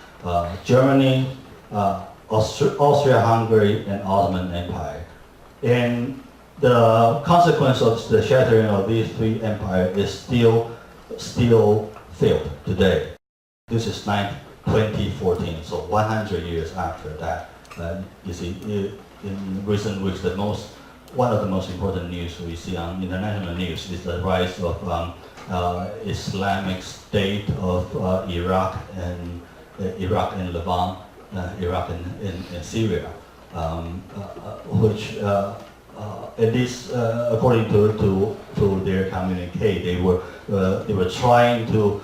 Germany, Austria-Hungary, and Ottoman Empire. And the consequence of the shattering of these three empires is still felt today. This is 2014, so 100 years after that. You see, in recent weeks, one of the most important news we see on international news is the rise of Islamic State of Iraq and Levant, Iraq and Syria, which at least according to their communique, they were trying to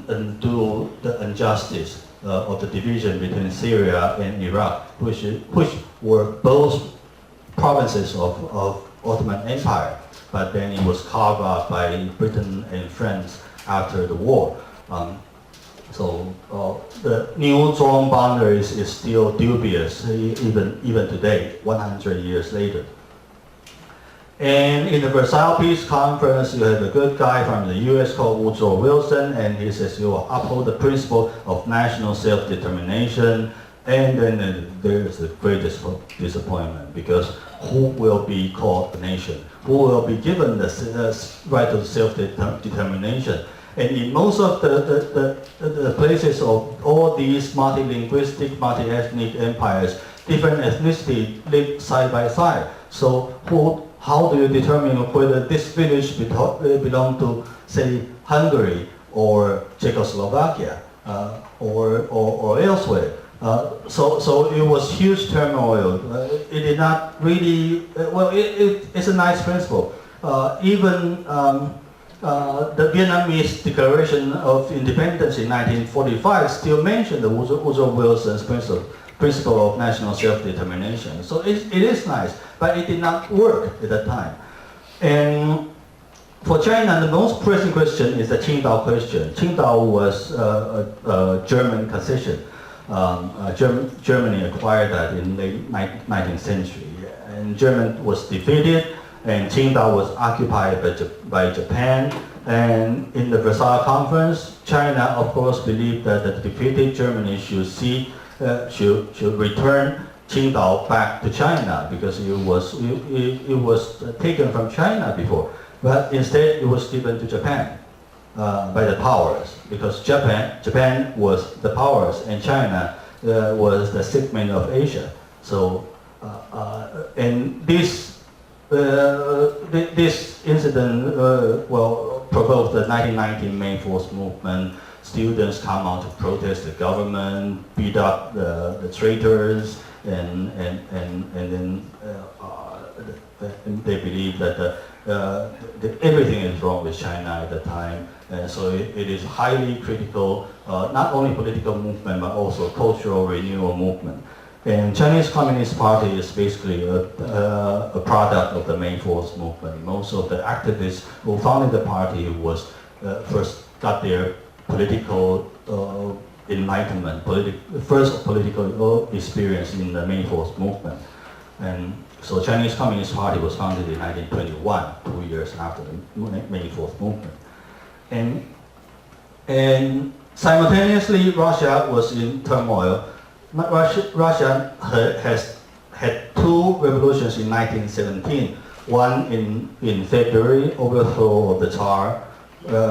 undo the injustice of the division between Syria and Iraq, which were both provinces of Ottoman Empire, but then it was carved out by Britain and France after the war. So the new drawn boundaries is still dubious even today, 100 years later. And in the Versailles Peace Conference, you have a good guy from the US called Woodrow Wilson, and he says you will uphold the principle of national self-determination. And then there's the greatest disappointment, because who will be called a nation? Who will be given the right of self-determination? And in most of the places of all these multilinguistic, multi-ethnic empires, different ethnicity live side by side. So how do you determine whether this village belong to, say, Hungary or Czechoslovakia or elsewhere? So it was huge turmoil. It did not really, it's a nice principle. Even the Vietnamese Declaration of Independence in 1945 still mentioned the Woodrow Wilson's principle of national self-determination. So it is nice, but it did not work at that time. And for China, the most pressing question is the Qingdao question. Qingdao was a German concession. Germany acquired that in the late 19th century. And Germany was defeated, and Qingdao was occupied by Japan. And in the Versailles Conference, China, of course, believed that the defeated Germany should return Qingdao back to China, because it was taken from China before. But instead, it was given to Japan by the powers, because Japan was the powers and China was the segment of Asia. So, and this This incident provoked the 1919 May 4th movement. Students come out to protest the government, beat up the traitors, and then they believe that everything is wrong with China at the time. And so it is highly critical, not only political movement, but also cultural renewal movement. And Chinese Communist Party is basically a product of the May 4th movement. Most of the activists who founded the party was first got their political enlightenment, first political experience in the May 4th movement. And so Chinese Communist Party was founded in 1921, 2 years after the May 4th movement. And simultaneously, Russia was in turmoil. Russia has had two revolutions in 1917. One in February, overthrow of the Tsar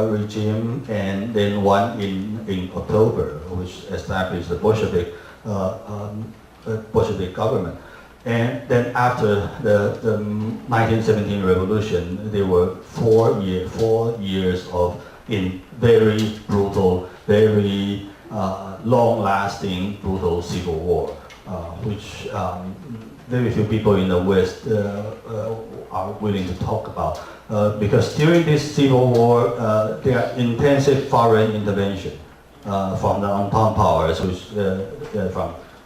regime, and then one in October, which established the Bolshevik government. And then after the 1917 revolution, there were 4 years of very brutal, very long-lasting, brutal civil war, which very few people in the West are willing to talk about. Because during this civil war, there are intensive foreign intervention from the Entente powers, which there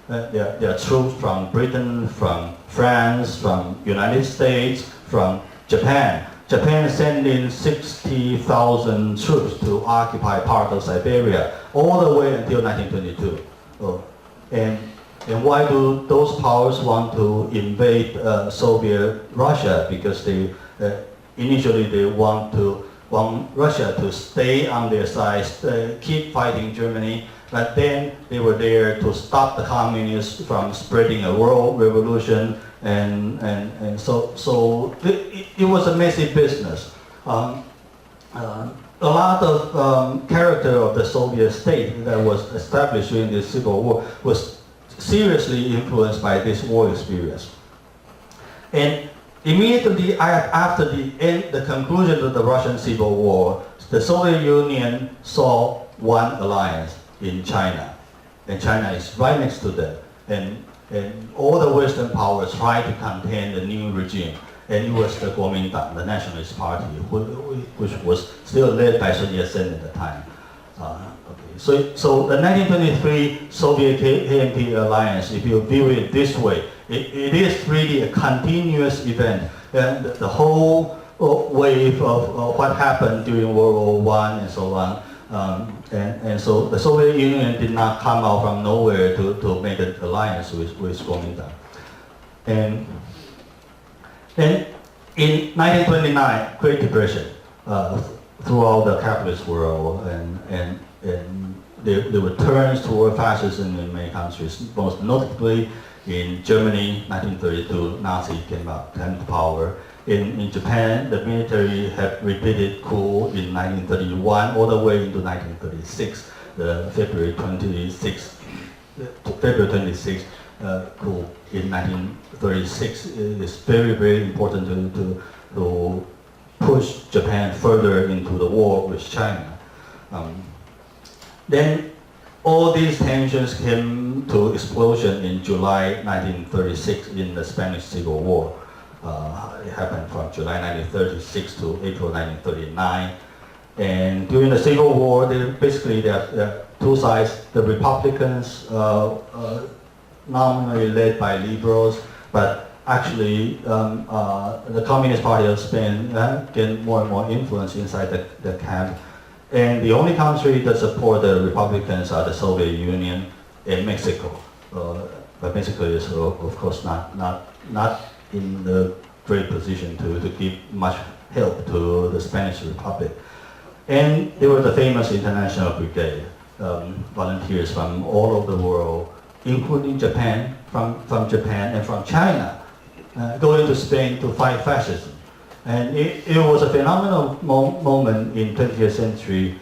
are troops from Britain, from France, from United States, from Japan. Japan sent in 60,000 troops to occupy part of Siberia all the way until 1922. And why do those powers want to invade Soviet Russia? Because they initially they want Russia to stay on their side, keep fighting Germany. But then they were there to stop the communists from spreading a world revolution, and so it was a messy business. A lot of character of the Soviet state that was established during the Civil War was seriously influenced by this war experience. And immediately after the conclusion of the Russian Civil War, the Soviet Union saw one alliance in China, and China is right next to them, and all the Western powers tried to contain the new regime, and it was the Kuomintang, the Nationalist Party, which was still led by Sun Yat-sen at the time. So the 1923 Soviet KMT alliance, if you view it this way, it is really a continuous event, and the whole wave of what happened during World War I and so on. And so the Soviet Union did not come out from nowhere to make an alliance with Kuomintang. And then in 1929, Great Depression throughout the capitalist world, and there were turns toward fascism in many countries, most notably in Germany, 1932, Nazi came to power. In Japan, the military had repeated coup in 1931 all the way into 1936, the February 26 coup in 1936 is very, very important to push Japan further into the war with China. Then all these tensions came to explosion in July 1936 in the Spanish Civil War. It happened from July 1936 to April 1939. And during the Civil War, there are two sides. The Republicans, nominally led by liberals, but actually the Communist Party of Spain gained more and more influence inside the camp. And the only country that support the Republicans are the Soviet Union and Mexico. But Mexico is, of course, not in the great position to give much help to the Spanish Republic. And there was the famous International Brigade, volunteers from all over the world, including Japan, from Japan and from China, going to Spain to fight fascism. And it was a phenomenal moment in 20th century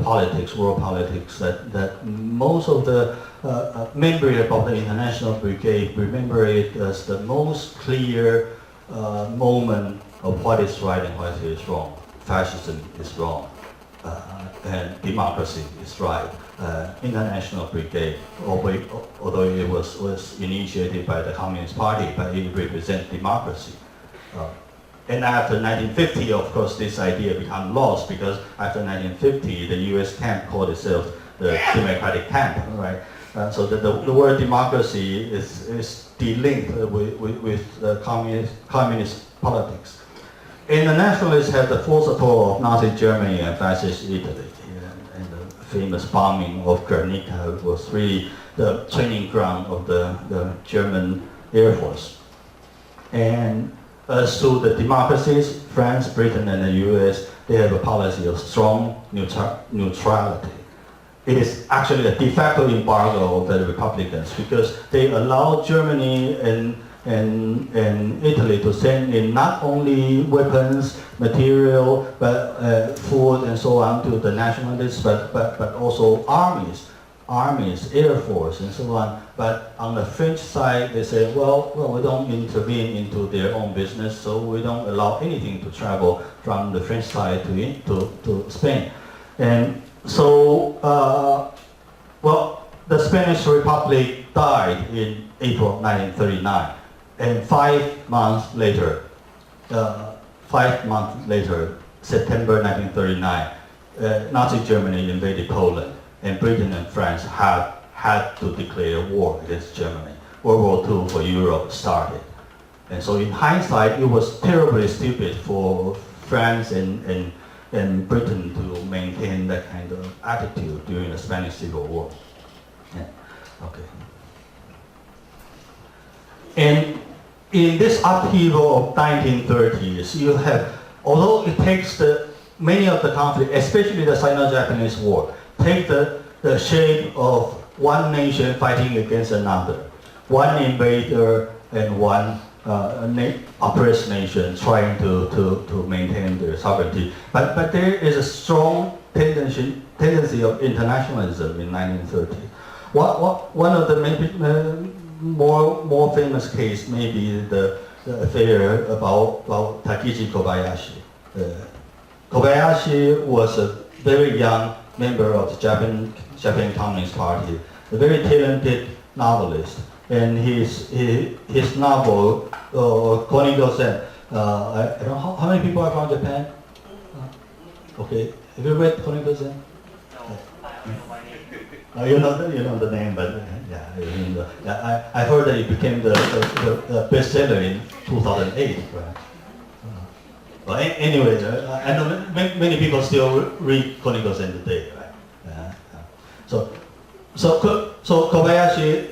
politics, world politics, that most of the members of the International Brigade remember it as the most clear moment of what is right and what is wrong. Fascism is wrong, and democracy is right. International Brigade, although it was initiated by the Communist Party, but it represents democracy. And after 1950, of course, this idea became lost because after 1950, the U.S. camp called itself the Democratic Camp, right? So the word democracy is delinked with communist politics. And the nationalists had the full support of Nazi Germany and fascist Italy. And the famous bombing of Guernica was really the training ground of the German Air Force. And as to the democracies, France, Britain, and the US, they have a policy of strong neutrality. It is actually a de facto embargo of the Republicans because they allow Germany and Italy to send in not only weapons, material, but food and so on to the nationalists, but also armies, Air Force, and so on. But on the French side, they say, well, we don't intervene into their own business, so we don't allow anything to travel from the French side to Spain. And so, well, the Spanish Republic died in April 1939, and 5 months later, September 1939, Nazi Germany invaded Poland. And Britain and France had to declare war against Germany. World War II for Europe started. And so in hindsight, it was terribly stupid for France and Britain to maintain that kind of attitude during the Spanish Civil War. Yeah. Okay. And in this upheaval of 1930s, you have, although it takes many of the conflict, especially the Sino-Japanese War, take the shape of one nation fighting against another, one invader and one oppressed nation trying to maintain their sovereignty. But there is a strong tendency of internationalism in 1930. One of the more famous case may be the affair about Takeshi Kobayashi. Kobayashi was a very young member of the Japan Communist Party, a very talented novelist. And his novel, Konigo-sen, I don't know, how many people are from Japan? Okay, have you read Konigo-sen? You know the name, but yeah, I heard that it became the bestseller in 2008, right? Well, anyway, I know many people still read Konigo-sen today, right? So Kobayashi,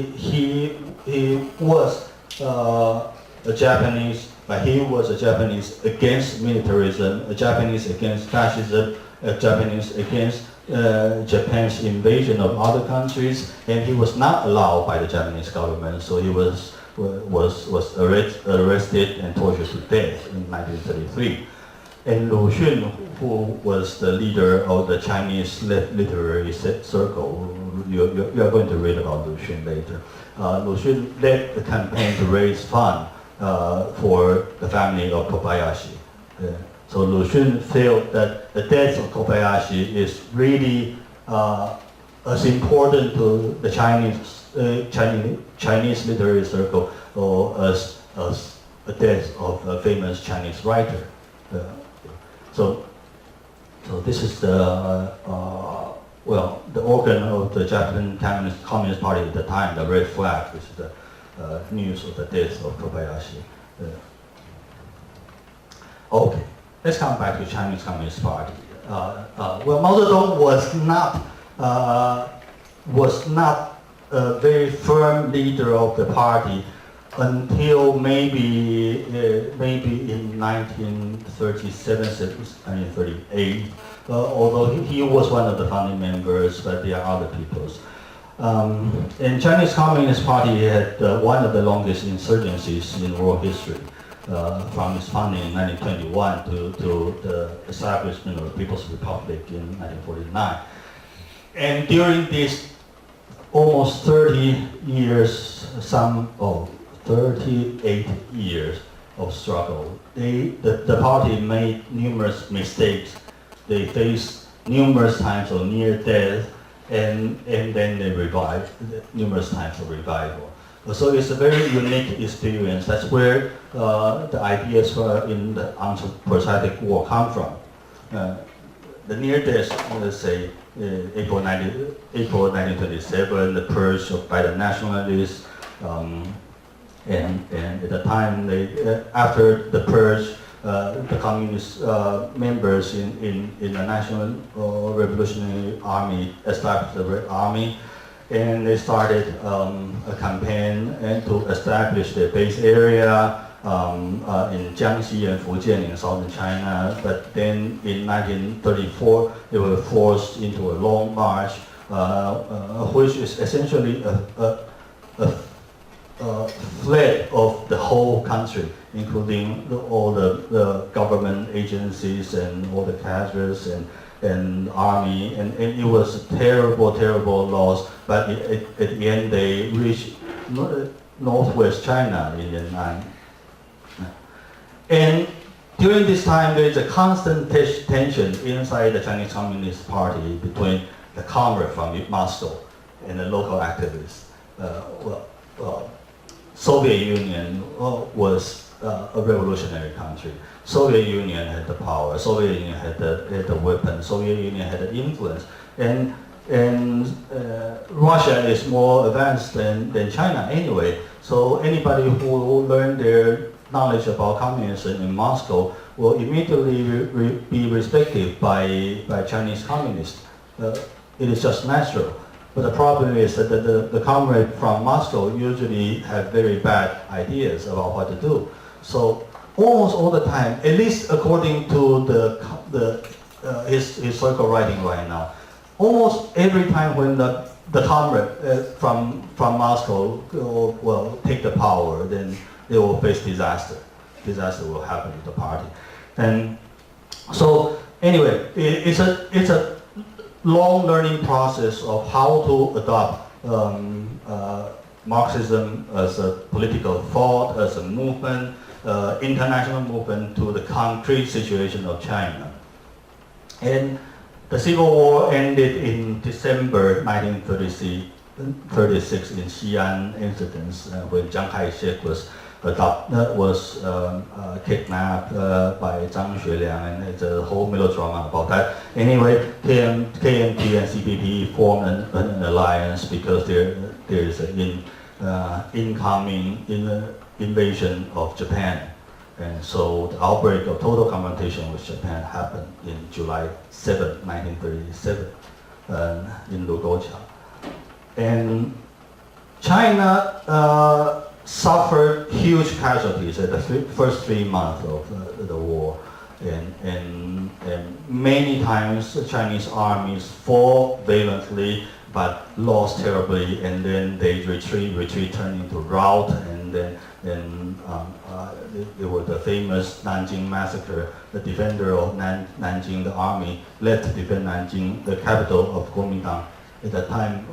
he was a Japanese, but he was a Japanese against militarism, a Japanese against fascism, a Japanese against Japan's invasion of other countries, and he was not allowed by the Japanese government, so he was arrested and tortured to death in 1933. And Lu Xun, who was the leader of the Chinese literary circle, you are going to read about Lu Xun later. Lu Xun led the campaign to raise funds for the family of Kobayashi. So Lu Xun felt that the death of Kobayashi is really as important to the Chinese literary circle as the death of a famous Chinese writer. So this is the organ of the Japan Communist Party at the time, the red flag, which is the news of the death of Kobayashi. Okay, let's come back to Chinese Communist Party. Well, Mao Zedong was not a very firm leader of the party until maybe in 1937, 1938. Although he was one of the founding members, but there are other peoples. And Chinese Communist Party had one of the longest insurgencies in world history, from its founding in 1921 to the establishment of the People's Republic in 1949. And during these almost 30 years, 38 years of struggle. The party made numerous mistakes. They faced numerous times of near death, and then they revived, numerous times of revival. So it's a very unique experience. That's where the ideas in the anti-prosthetic war come from. The near death, let's say, April 1927, the purge by the nationalists, and at the time, after the purge, the communist members in the National Revolutionary Army established the Red Army, and they started a campaign to establish their base area in Jiangxi and Fujian in southern China. But then in 1934, they were forced into a long march, which is essentially a fled of the whole country, including all the government agencies and all the cadres and army, and it was a terrible, terrible loss. But at the end, they reached northwest China in Yan'an. And during this time, there is a constant tension inside the Chinese Communist Party between the comrade from Moscow and the local activists. Soviet Union was a revolutionary country. Soviet Union had the power. Soviet Union had the weapons. Soviet Union had the influence. And Russia is more advanced than China anyway. So anybody who learned their knowledge about communism in Moscow will immediately be respected by Chinese communists. It is just natural. But the problem is that the comrade from Moscow usually have very bad ideas about what to do. So almost all the time, at least according to the historical writing right now, almost every time when the comrade from Moscow will take the power, then they will face disaster. Disaster will happen to the party. And so anyway, it's a long learning process of how to adopt Marxism as a political thought, as a movement, international movement to the concrete situation of China. And the Civil War ended in December 1936 in Xi'an incidents when Chiang Kai-shek was kidnapped by Zhang Xueliang, and it's a whole melodrama about that. Anyway, KMT and CPP formed an alliance because there is an incoming invasion of Japan. And so the outbreak of total confrontation with Japan happened in July 7, 1937 in Lugochia. And China suffered huge casualties at the first 3 months of the war, and many times the Chinese armies fought valiantly but lost terribly, and then they retreat turned into rout, and then there was the famous Nanjing massacre. The defender of Nanjing, the army led to defend Nanjing, the capital of Kuomintang at that time,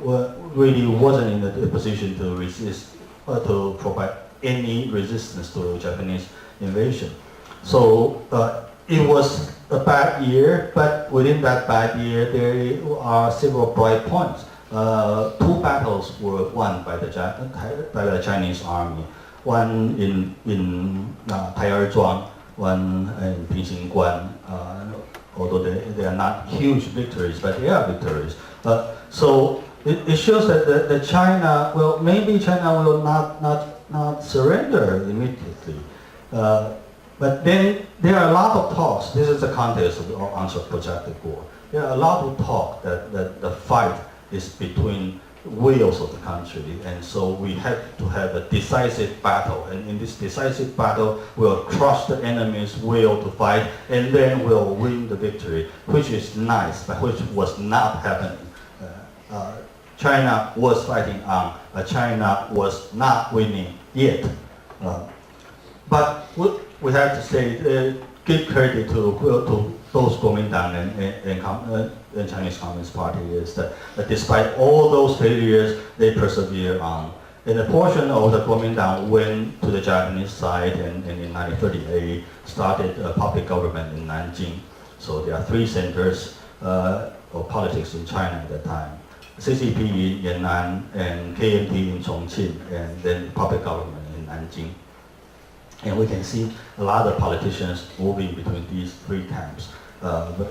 really wasn't in the position to resist to provide any resistance to Japanese invasion. So it was a bad year, but within that bad year, there are several bright points. 2 battles were won by the Chinese army. One in Taiyuan, one in Pingxingguan. Although they are not huge victories, but they are victories. So it shows that the China, well, maybe China will not surrender immediately. But then there are a lot of talks. This is the context of the anti-projected war. There are a lot of talk that the fight is between wills of the country, and so we have to have a decisive battle. And in this decisive battle, we'll crush the enemy's will to fight, and then we'll win the victory, which is nice, but which was not happening. China was fighting on, China was not winning yet. But we have to say, give credit to both Kuomintang and Chinese Communist Party is that despite all those failures, they persevere on. And a portion of the Kuomintang went to the Japanese side, and in 1938 started a public government in Nanjing. So there are three centers of politics in China at that time. CCP in Yan'an, and KMT in Chongqing, and then public government in Nanjing. And we can see a lot of politicians moving between these three camps,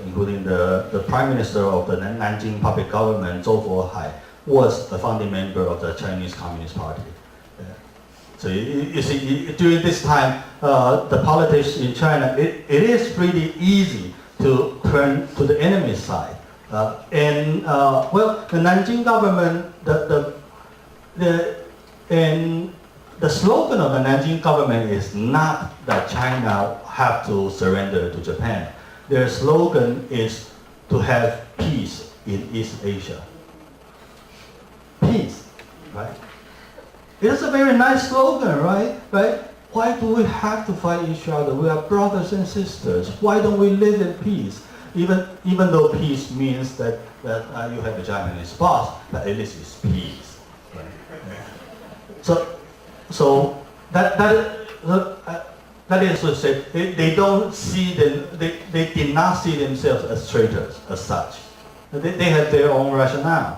including the Prime Minister of the Nanjing public government, Zhou Bohai, was a founding member of the Chinese Communist Party. So you see, during this time, the politics in China, it is pretty easy to turn to the enemy side. Well, the Nanjing government, the slogan of the Nanjing government is not that China have to surrender to Japan. Their slogan is to have peace in East Asia. Peace, right? It is a very nice slogan, right? Why do we have to fight each other? We are brothers and sisters. Why don't we live in peace? Even though peace means that you have a Japanese boss, but at least it's peace. Right? So that is to say, they don't see them. They did not see themselves as traitors as such. They had their own rationale.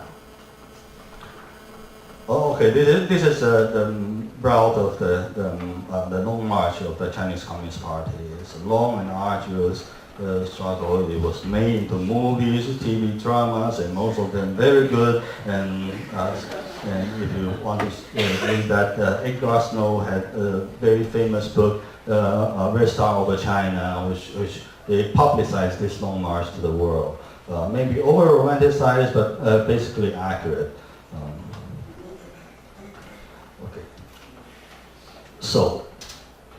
Oh, okay, this is the route of the long march of the Chinese Communist Party. It's a long and arduous struggle. It was made into movies, TV dramas, and most of them very good. And if you want to read that, Edgar Snow had a very famous book, Red Star over China, which they publicized this long march to the world. Maybe over-romanticized, but basically accurate. Okay. So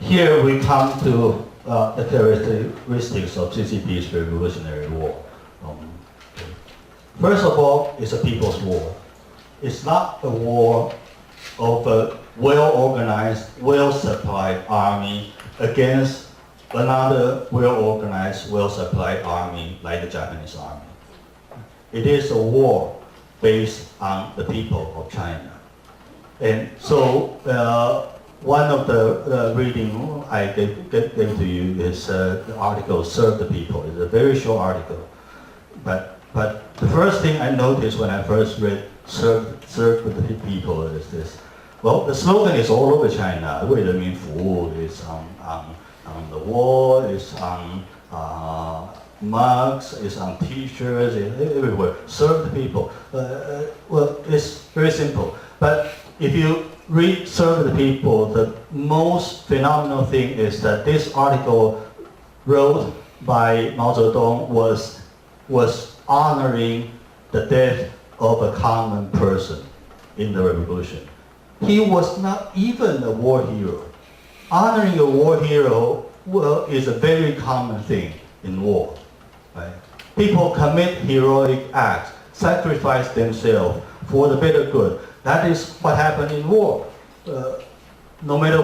here we come to the characteristics of CCP's Revolutionary War. First of all, it's a people's war. It's not a war of a well-organized, well-supplied army against another well-organized, well-supplied army like the Japanese army. It is a war based on the people of China. And so one of the reading I gave to you is the article, Serve the People. It's a very short article. But the first thing I noticed when I first read Serve the People is this. Well, the slogan is all over China. 为人民服务 is on the wall, it's on mugs, it's on t-shirts, everywhere. Serve the people. Well, it's very simple. But if you read Serve the People, the most phenomenal thing is that this article wrote by Mao Zedong was honoring the death of a common person in the revolution. He was not even a war hero. Honoring a war hero is a very common thing in war. Right? People commit heroic acts, sacrifice themselves for the better good. That is what happened in war. No matter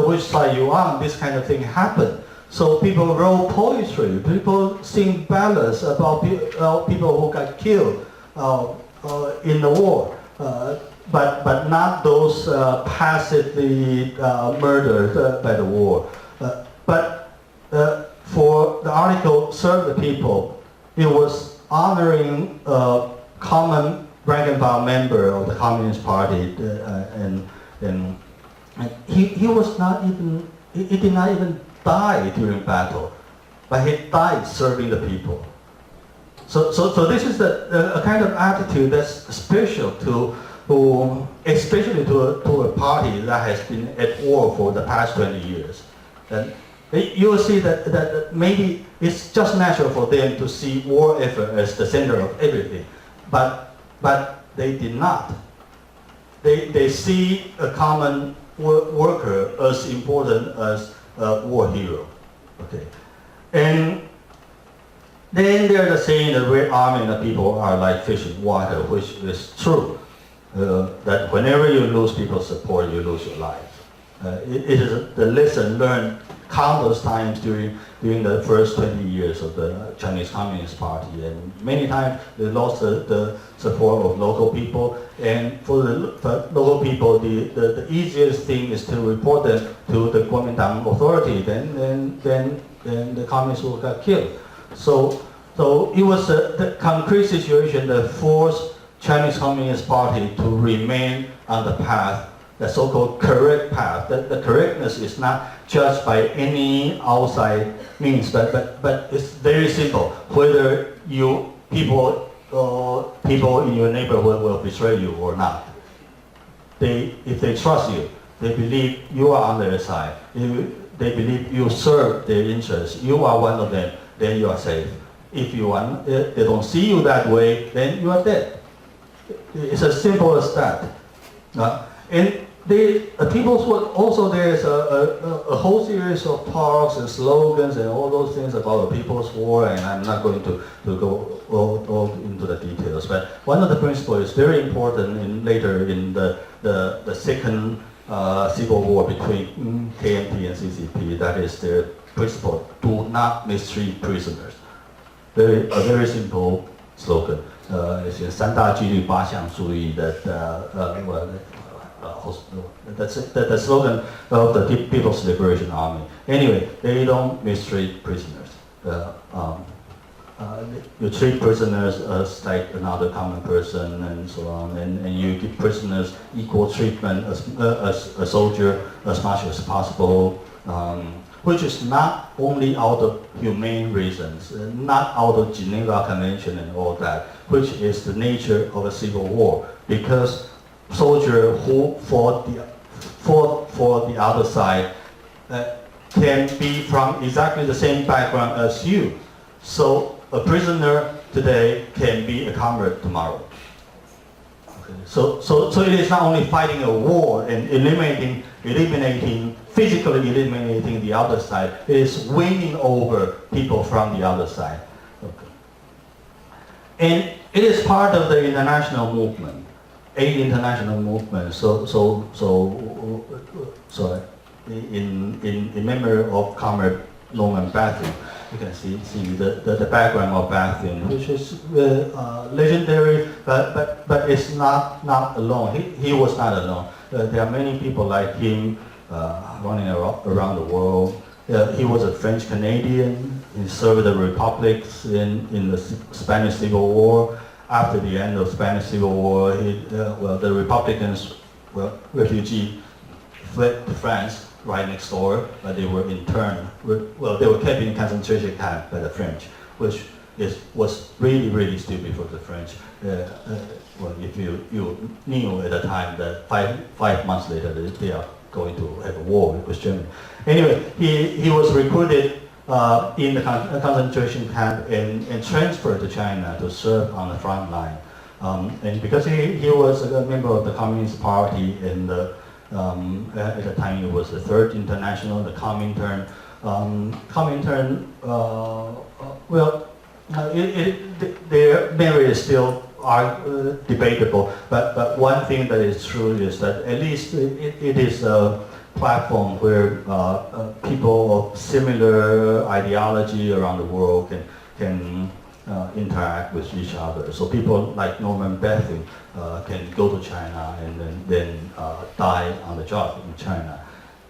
which side you're on, this kind of thing happened. So people wrote poetry, people sing ballads about people who got killed in the war. But not those passively murdered by the war. But for the article Serve the People, it was honoring a common rank-and-file member of the Communist Party, and he was not even, he did not even die during battle, but he died serving the people. So this is a kind of attitude that's special especially to a party that has been at war for the past 20 years. And you will see that maybe it's just natural for them to see war effort as the center of everything, but they did not. They see a common worker as important as a war hero. Okay, and then there's a saying that Red Army and the people are like fish in water, which is true. That whenever you lose people's support, you lose your life. It is the lesson learned countless times during the first 20 years of the Chinese Communist Party, and many times they lost the support of local people. And for local people, the easiest thing is to report them to the Kuomintang authority. Then the communists will get killed. So it was the concrete situation that forced Chinese Communist Party to remain on the path, the so-called correct path. The correctness is not judged by any outside means, but it's very simple. Whether people in your neighborhood will betray you or not. If they trust you, they believe you are on their side. They believe you serve their interests. You are one of them. Then you are safe. If they don't see you that way, then you are dead. It's as simple as that. And people's work, also there's a whole series of talks and slogans and all those things about the People's War, and I'm not going to go all into the details. But one of the principles is very important later in the second civil war between KMT and CCP. That is their principle: do not mistreat prisoners. A very simple slogan. It's 三大纪律八项注意 that that's the slogan of the People's Liberation Army. Anyway, they don't mistreat prisoners. You treat prisoners as like another common person and so on, and you give prisoners equal treatment as a soldier as much as possible, which is not only out of humane reasons, not out of Geneva Convention and all that, which is the nature of a civil war, because soldiers who fought for the other side can be from exactly the same background as you. So a prisoner today can be a comrade tomorrow. Okay. So it is not only fighting a war and physically eliminating the other side. It is winning over people from the other side. Okay. And it is part of the international movement. International movement. So in memory of Comrade Norman Bethune, you can see the background of Bethune, which is legendary, but it's not alone. He was not alone. There are many people like him running around the world. He was a French Canadian. He served the republics in the Spanish Civil War. After the end of the Spanish Civil War, the Republicans, refugees, fled to France right next door, but they were interned. They were kept in concentration camp by the French, which was really stupid for the French. If you knew at the time that five months later they are going to have a war with Germany. Anyway, he was recruited in the concentration camp and transferred to China to serve on the front line. And because he was a member of the Communist Party, and at the time it was the Third International, the Comintern. Their memory is still debatable, but one thing that is true is that at least it is a platform where people of similar ideology around the world can interact with each other. So people like Norman Bethune can go to China and then die on the job in China.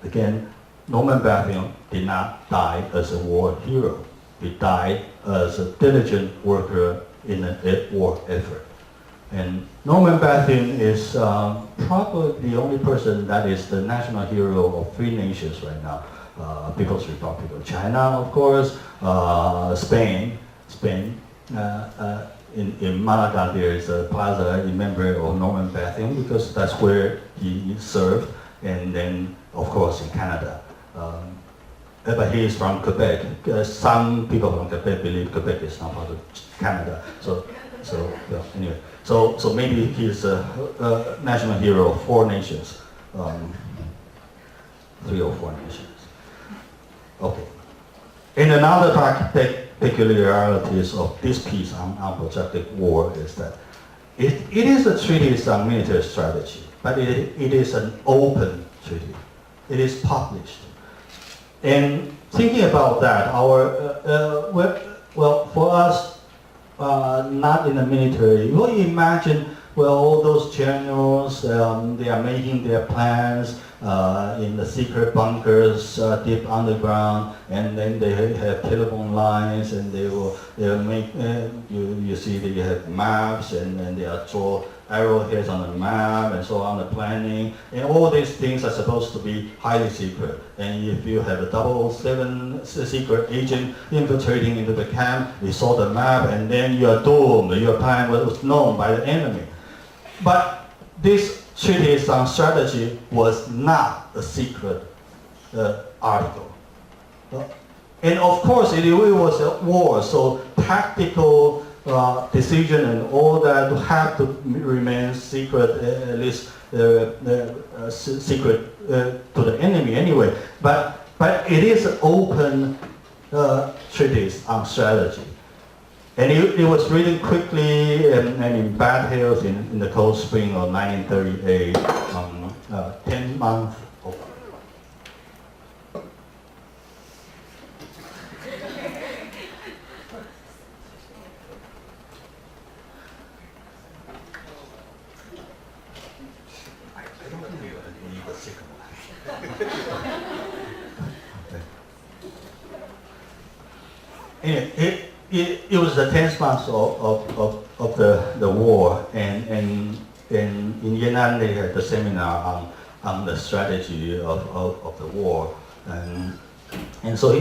Again, Norman Bethune did not die as a war hero. He died as a diligent worker in a war effort. And Norman Bethune is probably the only person that is the national hero of three nations right now. People's Republic of China, of course, Spain. In Malaga there is a plaza in memory of Norman Bethune because that's where he served, and then of course in Canada. But he is from Quebec. Some people from Quebec believe Quebec is not part of Canada. Anyway, so maybe he's a national hero of four nations, 3 or 4 nations. Okay. And another peculiarities of this piece on unprotected war is that it is a treatise on military strategy, but it is an open treaty. It is published. And thinking about that, well, for us, not in the military, we imagine, well, all those generals, they are making their plans in the secret bunkers deep underground, and then they have telephone lines, and they'll make, you see they have maps, and they are draw arrowheads on the map, and so on, the planning, and all these things are supposed to be highly secret. And if you have a 007 secret agent infiltrating into the camp, they saw the map, and then you are doomed. Your plan was known by the enemy. But this treatise on strategy was not a secret article. And of course, it was a war, so tactical decision and all that have to remain secret, at least secret to the enemy anyway. But it is an open treatise on strategy. And it was written quickly and in battles in the Cold Spring of 1938, 10 months old. I don't think you need a second one. Anyway, it was the 10th month of the war, and in Yan'an they had the seminar on the strategy of the war, and so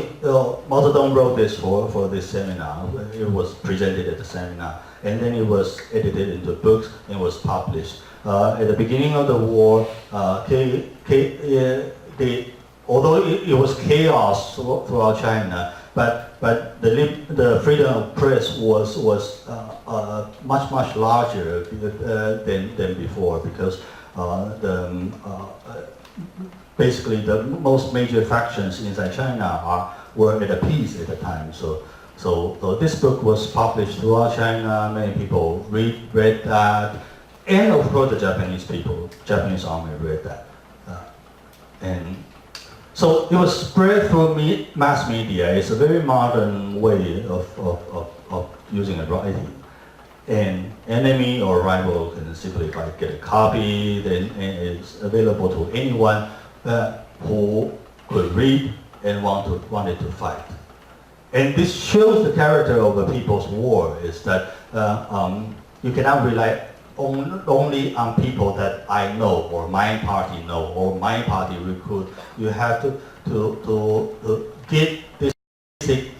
Mao Zedong wrote this for this seminar. It was presented at the seminar, and then it was edited into books and was published. At the beginning of the war, although it was chaos throughout China, but the freedom of press was much larger than before, because basically the most major factions inside China were at peace at the time. So this book was published throughout China. Many people read that, and of course the Japanese army read that, and so it was spread through mass media. It's a very modern way of using a writing. And enemy or rival can simply get a copy, then it's available to anyone who could read and wanted to fight. And this shows the character of the People's War, is that you cannot rely only on people that I know, or my party know, or my party recruit. You have to give this basic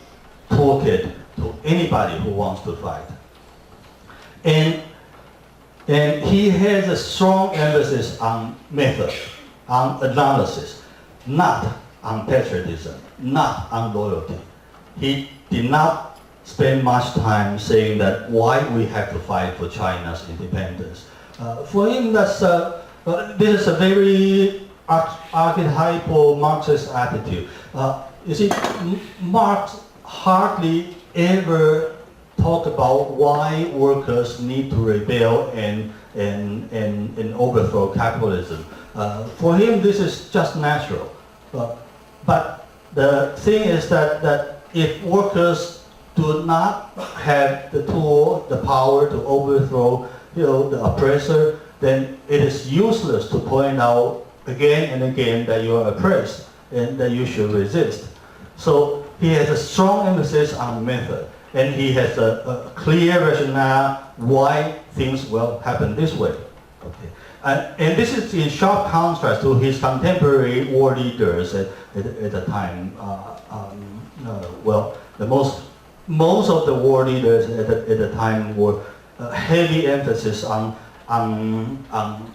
toolkit to anybody who wants to fight. And he has a strong emphasis on method, on analysis, not on patriotism, not on loyalty. He did not spend much time saying that why we have to fight for China's independence. For him, this is a very archetypal Marxist attitude. You see, Marx hardly ever talk about why workers need to rebel and overthrow capitalism. For him, this is just natural. But the thing is that if workers do not have the tool, the power to overthrow, the oppressor, then it is useless to point out again and again that you are oppressed and that you should resist. So he has a strong emphasis on method, and he has a clear rationale why things will happen this way. Okay. And this is in sharp contrast to his contemporary war leaders at the time. Most of the war leaders at the time were heavy emphasis on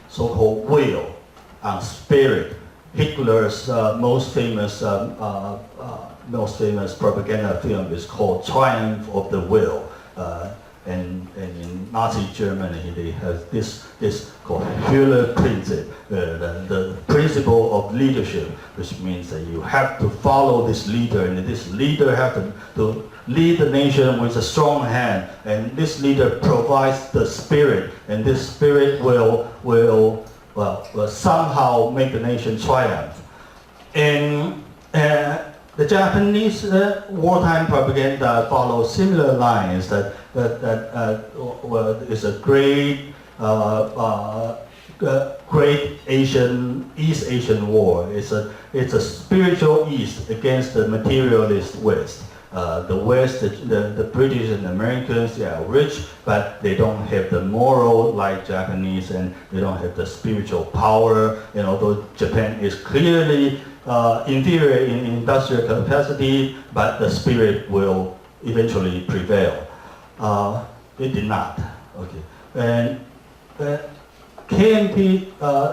so-called will, on spirit. Hitler's most famous propaganda film is called Triumph of the Will. And in Nazi Germany, they have this called Führer Prinzip, the principle of leadership, which means that you have to follow this leader, and this leader has to lead the nation with a strong hand, and this leader provides the spirit, and this spirit will somehow make the nation triumph. And The Japanese wartime propaganda follows similar lines that well, it's a great great East Asian war. It's a spiritual East against the materialist West. The West, the British and Americans, they are rich, but they don't have the moral like Japanese, and they don't have the spiritual power. And although Japan is clearly inferior in industrial capacity, but the spirit will eventually prevail. It did not. Okay, and KMT,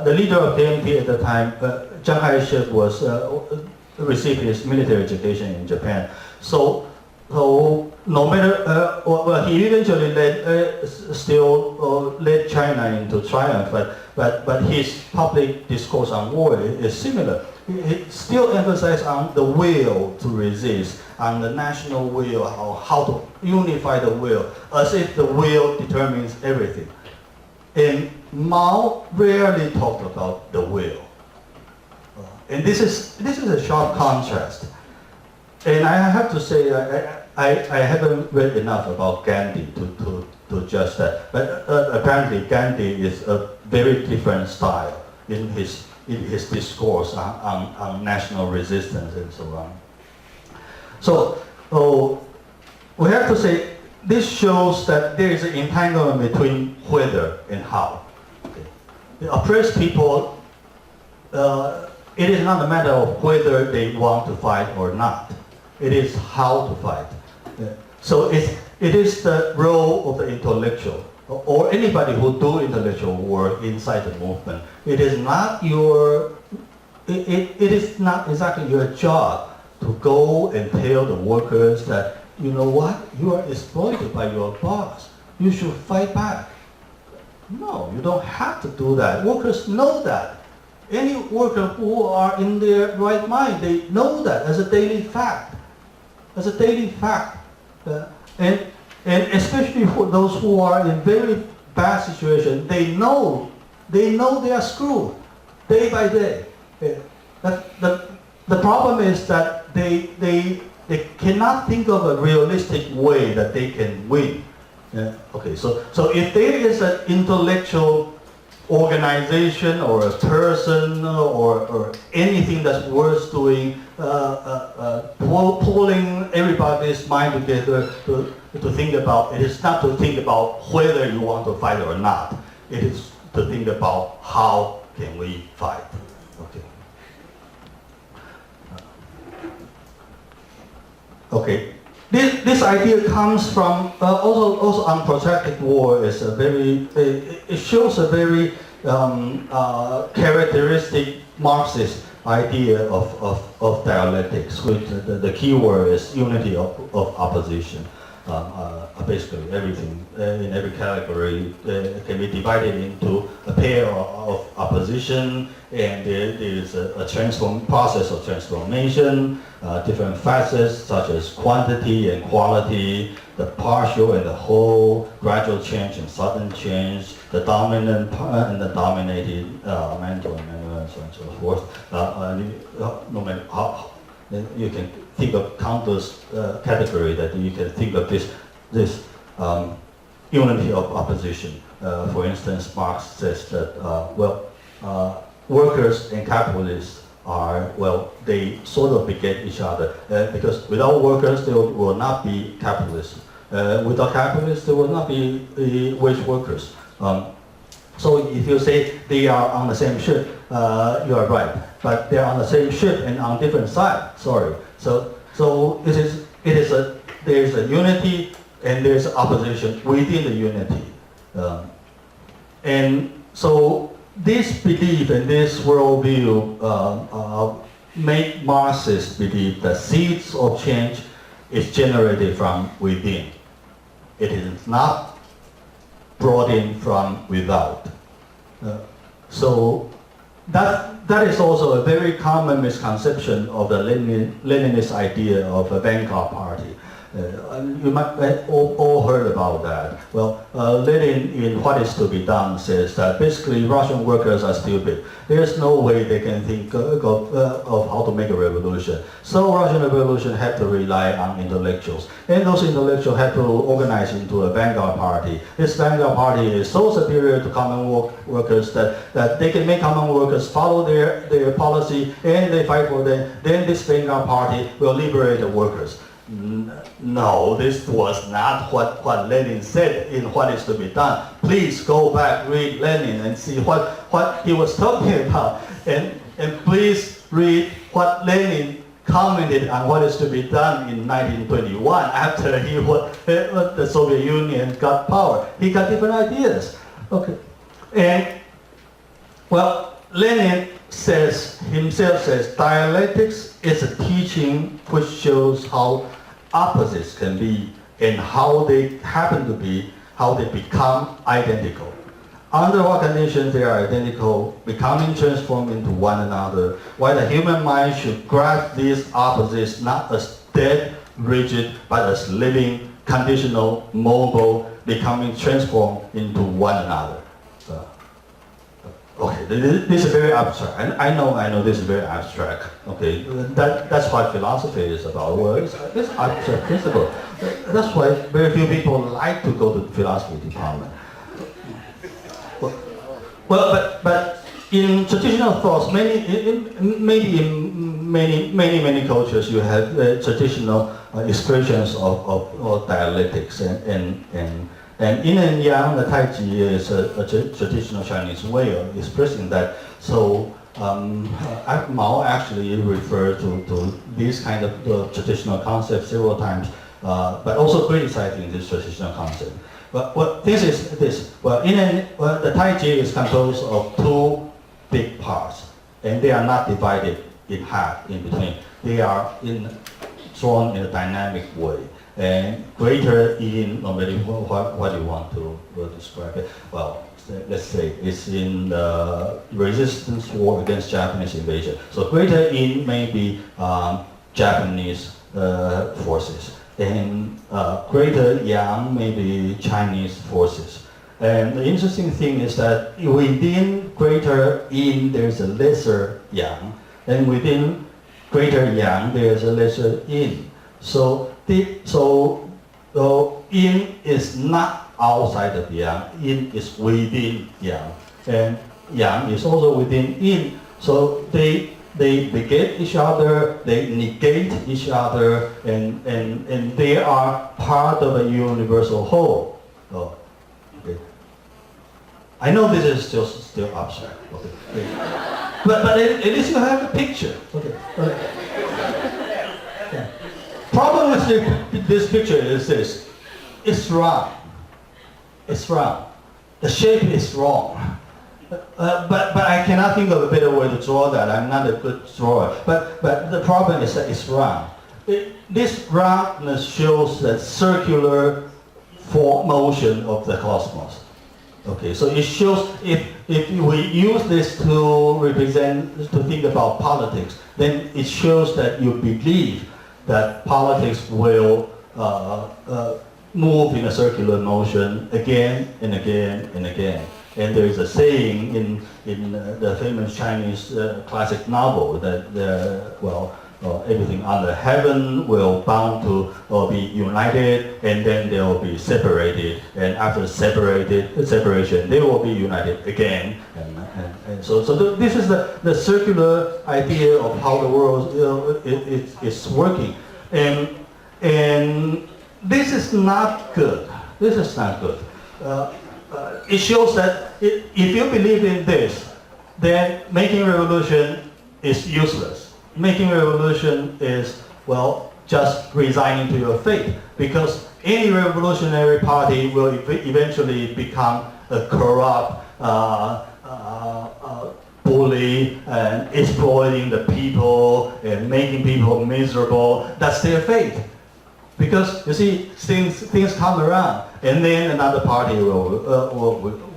the leader of KMT at the time, Chiang Kai-shek, was received his military education in Japan. So no matter, well, he eventually led China into triumph, but his public discourse on war is similar. He still emphasizes on the will to resist, on the national will, how to unify the will, as if the will determines everything. And Mao rarely talked about the will. And this is a sharp contrast. And I have to say, I haven't read enough about Gandhi to judge that. But apparently Gandhi is a very different style in his discourse on national resistance and so on. So we have to say, this shows that there is an entanglement between whether and how. Okay. The oppressed people, it is not a matter of whether they want to fight or not. It is how to fight. So it is the role of the intellectual, or anybody who do intellectual work inside the movement. It is not it is not exactly your job to go and tell the workers that, you know what, you are exploited by your boss. You should fight back. No, you don't have to do that. Workers know that. Any worker who are in their right mind, they know that as a daily fact. As a daily fact. And especially for those who are in very bad situation, they know they are screwed day by day. The problem is that they cannot think of a realistic way that they can win. Okay, so if there is an intellectual organization or a person or anything that's worth doing, pulling everybody's mind together to think about, it is not to think about whether you want to fight or not. It is to think about how can we fight. Okay. Okay. This idea comes from also unprotected war is a very it shows a very characteristic Marxist idea of dialectics, which the key word is unity of opposition. Basically everything in every category can be divided into a pair of opposition, and there is a process of transformation, different facets such as quantity and quality, the partial and the whole, gradual change and sudden change, the dominant and the dominated, mental and so on and so forth. No matter how, you can think of countless category that you can think of this unity of opposition. For instance, Marx says that workers and capitalists are, they sort of beget each other, because without workers there will not be capitalists. Without capitalists there will not be wage workers. So if you say they are on the same ship, you are right. But they are on the same ship and on different sides. Sorry. So there is a unity and there is opposition within the unity. And so this belief and this worldview make Marxists believe that seeds of change is generated from within. It is not brought in from without. So that is also a very common misconception of the Leninist idea of a vanguard party. You might have all heard about that. Well, Lenin in What is to be Done says that basically Russian workers are stupid. There's no way they can think of how to make a revolution. So Russian revolution had to rely on intellectuals. And those intellectuals had to organize into a vanguard party. This vanguard party is so superior to common workers that they can make common workers follow their policy and they fight for them. Then this vanguard party will liberate the workers. No, this was not what Lenin said in What is to be Done. Please go back, read Lenin and see what he was talking about. And please read what Lenin commented on What is to be Done in 1921 after the Soviet Union got power. He got different ideas. Okay. And, well, Lenin himself says, dialectics is a teaching which shows how opposites can be and how they happen to be, how they become identical. Under what conditions they are identical, becoming transformed into one another, while the human mind should grasp these opposites not as dead, rigid, but as living, conditional, mobile, becoming transformed into one another. Okay, this is very abstract. I know this is very abstract. Okay, that's what philosophy is about. Well, it's abstract principle. That's why very few people like to go to the philosophy department. Well, but in traditional thoughts, maybe in many cultures, you have traditional expressions of dialectics and yin and yang, the Tai Chi is a traditional Chinese way of expressing that. So Mao actually referred to these kind of traditional concepts several times, but also criticizing this traditional concept. But what this is this. Well, the Tai Chi is composed of two big parts, and they are not divided in half in between. They are drawn in a dynamic way. And greater yin, no matter what you want to describe it. Well, let's say it's in the resistance war against Japanese invasion. So greater yin may be Japanese forces, and greater yang may be Chinese forces. And the interesting thing is that within greater yin there's a lesser yang, and within greater yang there's a lesser yin. So yin is not outside of yang, yin is within yang, and yang is also within yin. So they beget each other, they negate each other, and they are part of a universal whole. Oh, okay. I know this is still abstract, okay. But at least you have a picture. Okay. Yeah. Problem with this picture is this: it's round. It's round. The shape is wrong. But I cannot think of a better way to draw that. I'm not a good drawer. But the problem is that it's round. This roundness shows the circular motion of the cosmos. Okay, so it shows if we use this to think about politics, then it shows that you believe that politics will move in a circular motion again and again and again. And there is a saying in the famous Chinese classic novel that everything under heaven will bound to be united, and then they will be separated, and after separation they will be united again. And so this is the circular idea of how the world is working, and this is not good. This is not good. It shows that if you believe in this, then making revolution is useless. Making revolution is, well, just resigning to your fate, because any revolutionary party will eventually become a corrupt bully and exploiting the people and making people miserable. That's their fate. Because you see, things come around, and then another party will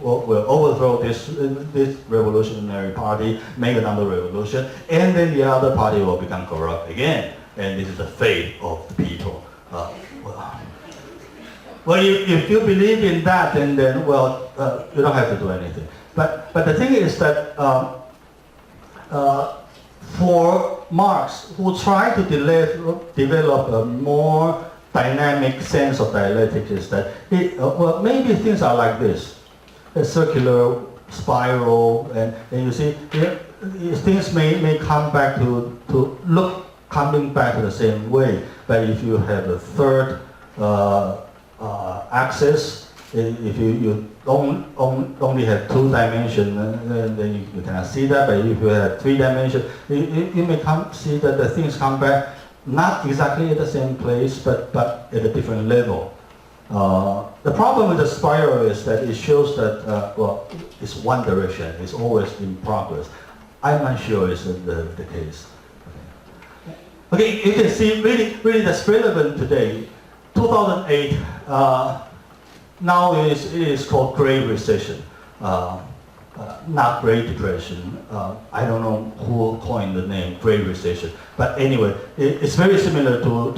overthrow this revolutionary party, make another revolution, and then the other party will become corrupt again. And this is the fate of the people. Well, if you believe in that, then well, you don't have to do anything. But the thing is that for Marx, who tried to develop a more dynamic sense of dialectics, is that well, maybe things are like this, a circular spiral, and you see, things may come back to look coming back to the same way. But if you have a third axis, if you only have 2 dimensions, then you cannot see that. But if you have 3 dimensions, you may see that the things come back not exactly at the same place, but at a different level. The problem with the spiral is that it shows that well, it's one direction. It's always in progress. I'm not sure it's the case. Okay, you can see really that's relevant today. 2008. Now it is called Great Recession, not Great Depression. I don't know who coined the name Great Recession, but anyway, it's very similar to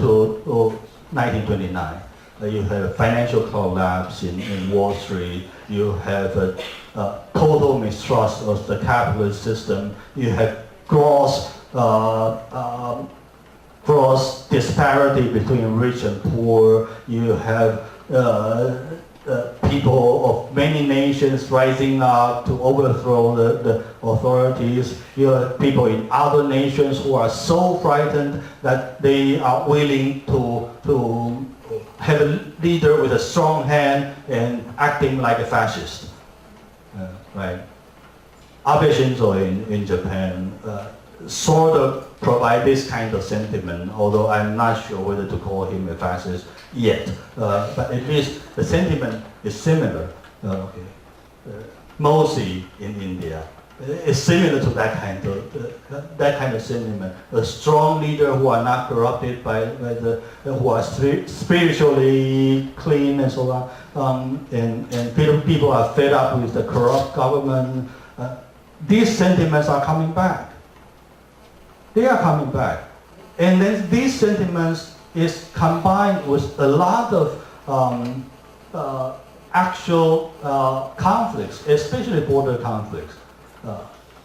1929. You have financial collapse in Wall Street. You have a total mistrust of the capitalist system. You have gross disparity between rich and poor. You have people of many nations rising up to overthrow the authorities. You have people in other nations who are so frightened that they are willing to have a leader with a strong hand and acting like a fascist. Right? Abe Shinzo in Japan sort of provide this kind of sentiment, although I'm not sure whether to call him a fascist yet. But at least the sentiment is similar. Mosi in India is similar to that kind of sentiment. A strong leader who are not corrupted who are spiritually clean and so on, and people are fed up with the corrupt government. These sentiments are coming back. They are coming back. And then these sentiments is combined with a lot of actual conflicts, especially border conflicts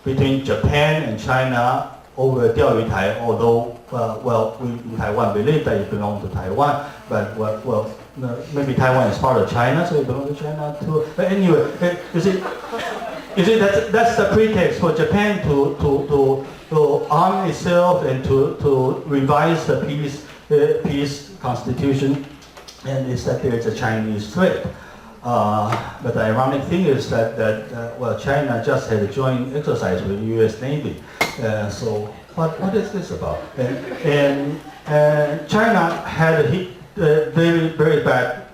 between Japan and China over Diaoyutai, although, well, we in Taiwan believe that it belongs to Taiwan, but well, maybe Taiwan is part of China, so it belongs to China too. But anyway, you see that's the pretext for Japan to arm itself and to revise the peace constitution, and it's that there's a Chinese threat. But the ironic thing is that well, China just had a joint exercise with the U.S. Navy. So what is this about? And China had a very bad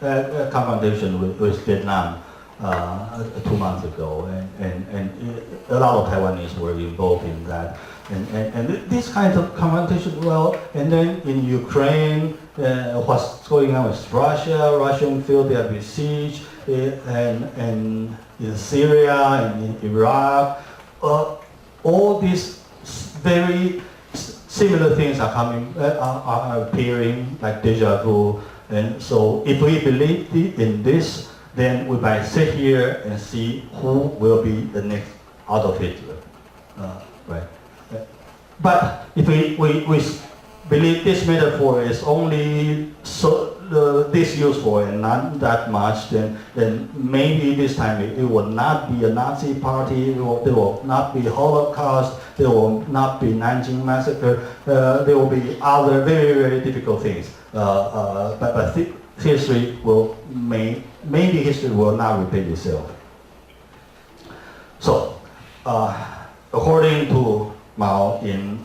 confrontation with Vietnam 2 months ago, and a lot of Taiwanese were involved in that. And this kind of confrontation, well, and then in Ukraine, what's going on with Russia? Russian feel they are besieged, and in Syria and in Iraq, all these very similar things are are appearing like deja vu. And so, if we believe in this, then we might sit here and see who will be the next Adolf Hitler, right? But if we believe this metaphor is only this useful and not that much, then maybe this time it will not be a Nazi party, there will not be Holocaust, there will not be Nanjing massacre, there will be other very, very difficult things. But history maybe history will not repeat itself. So, according to Mao in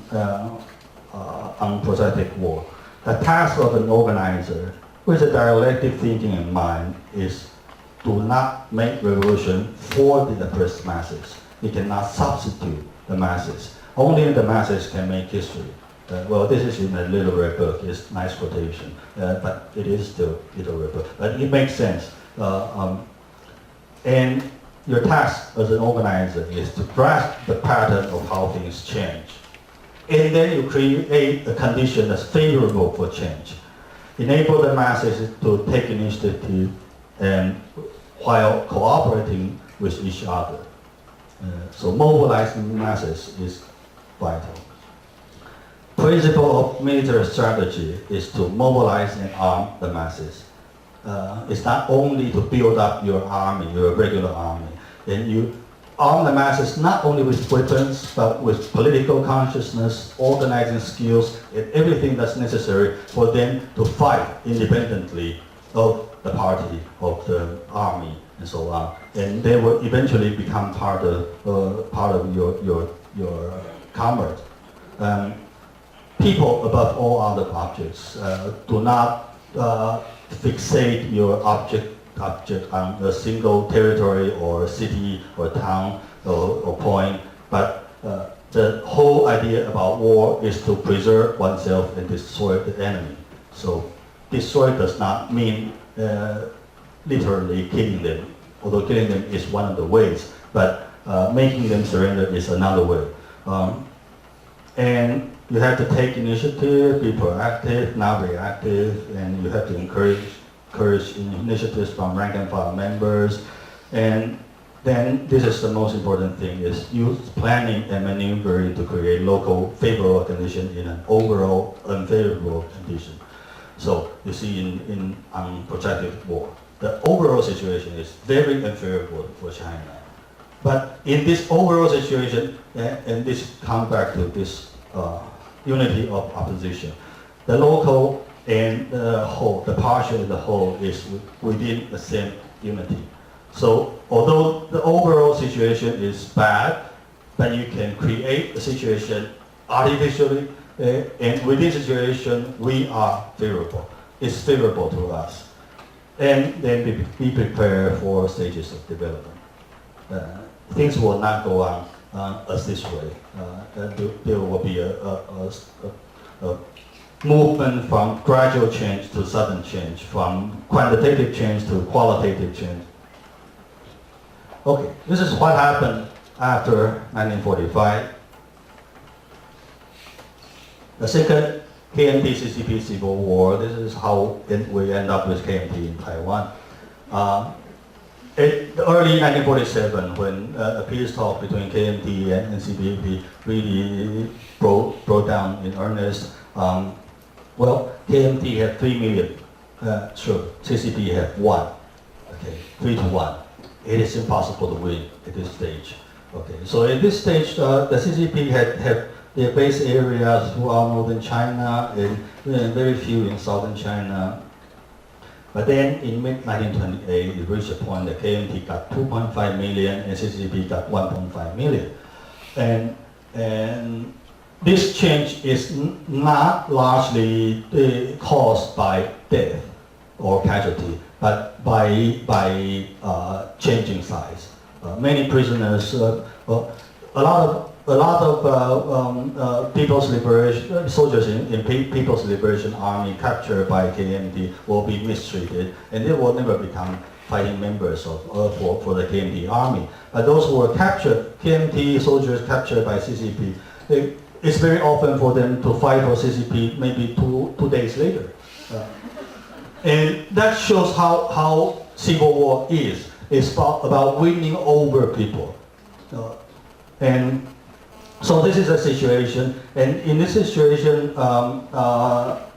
Unprosaic War, the task of an organizer with a dialectic thinking in mind is to not make revolution for the oppressed masses. It cannot substitute the masses. Only the masses can make history. Well, this is in a literary book. It's a nice quotation, but it is still literary book. But it makes sense. And your task as an organizer is to grasp the pattern of how things change. And then you create a condition that's favorable for change. enable the masses to take initiative and while cooperating with each other. So mobilizing masses is vital. Principle of military strategy is to mobilize and arm the masses. It's not only to build up your army, your regular army, and you arm the masses not only with weapons, but with political consciousness, organizing skills, and everything that's necessary for them to fight independently of the party, of the army, and so on. And they will eventually become part of your comrade. People, above all other objects, do not fixate your object on a single territory or city or town or point, but the whole idea about war is to preserve oneself and destroy the enemy. So destroy does not mean literally killing them, although killing them is one of the ways, but making them surrender is another way. And you have to take initiative, be proactive, not reactive, and you have to encourage initiatives from rank and file members. And then this is the most important thing, is use planning and maneuvering to create local favorable condition in an overall unfavorable condition. So you see in protracted war, the overall situation is very unfavorable for China. But in this overall situation, and this comes back to this unity of opposition, the local and the whole, the partial and the whole is within the same unity. So although the overall situation is bad, but you can create a situation artificially, and within the situation we are favorable. It's favorable to us. And then be prepared for stages of development. Things will not go on as this way. There will be a movement from gradual change to sudden change, from quantitative change to qualitative change. Okay, this is what happened after 1945. The second KMT-CCP civil war, this is how we end up with KMT in Taiwan. In early 1947, when a peace talk between KMT and CPP really broke down in earnest, well, KMT had 3 million troops, CCP had 1, okay, 3 to 1. It is impossible to win at this stage. Okay, so at this stage, the CCP had their base areas throughout northern China and very few in southern China. But then in mid-1928, it reached a point that KMT got 2.5 million and CCP got 1.5 million. And this change is not largely caused by death or casualty, but by changing sides. Many prisoners, a lot of People's Liberation soldiers in People's Liberation Army captured by KMT will be mistreated, and they will never become fighting members for the KMT army. But those who were captured, KMT soldiers captured by CCP, it's very often for them to fight for CCP maybe two days later. And that shows how civil war is. It's about winning over people. And so this is a situation, and in this situation,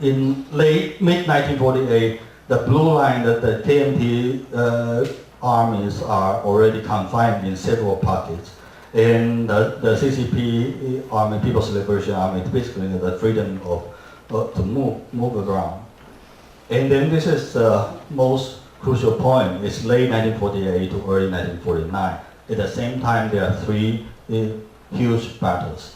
in late mid-1948, the blue line that the KMT armies are already confined in several pockets. And the CCP army, People's Liberation Army, basically the freedom to move around. And then this is the most crucial point. It's late 1948 to early 1949. At the same time, there are 3 huge battles.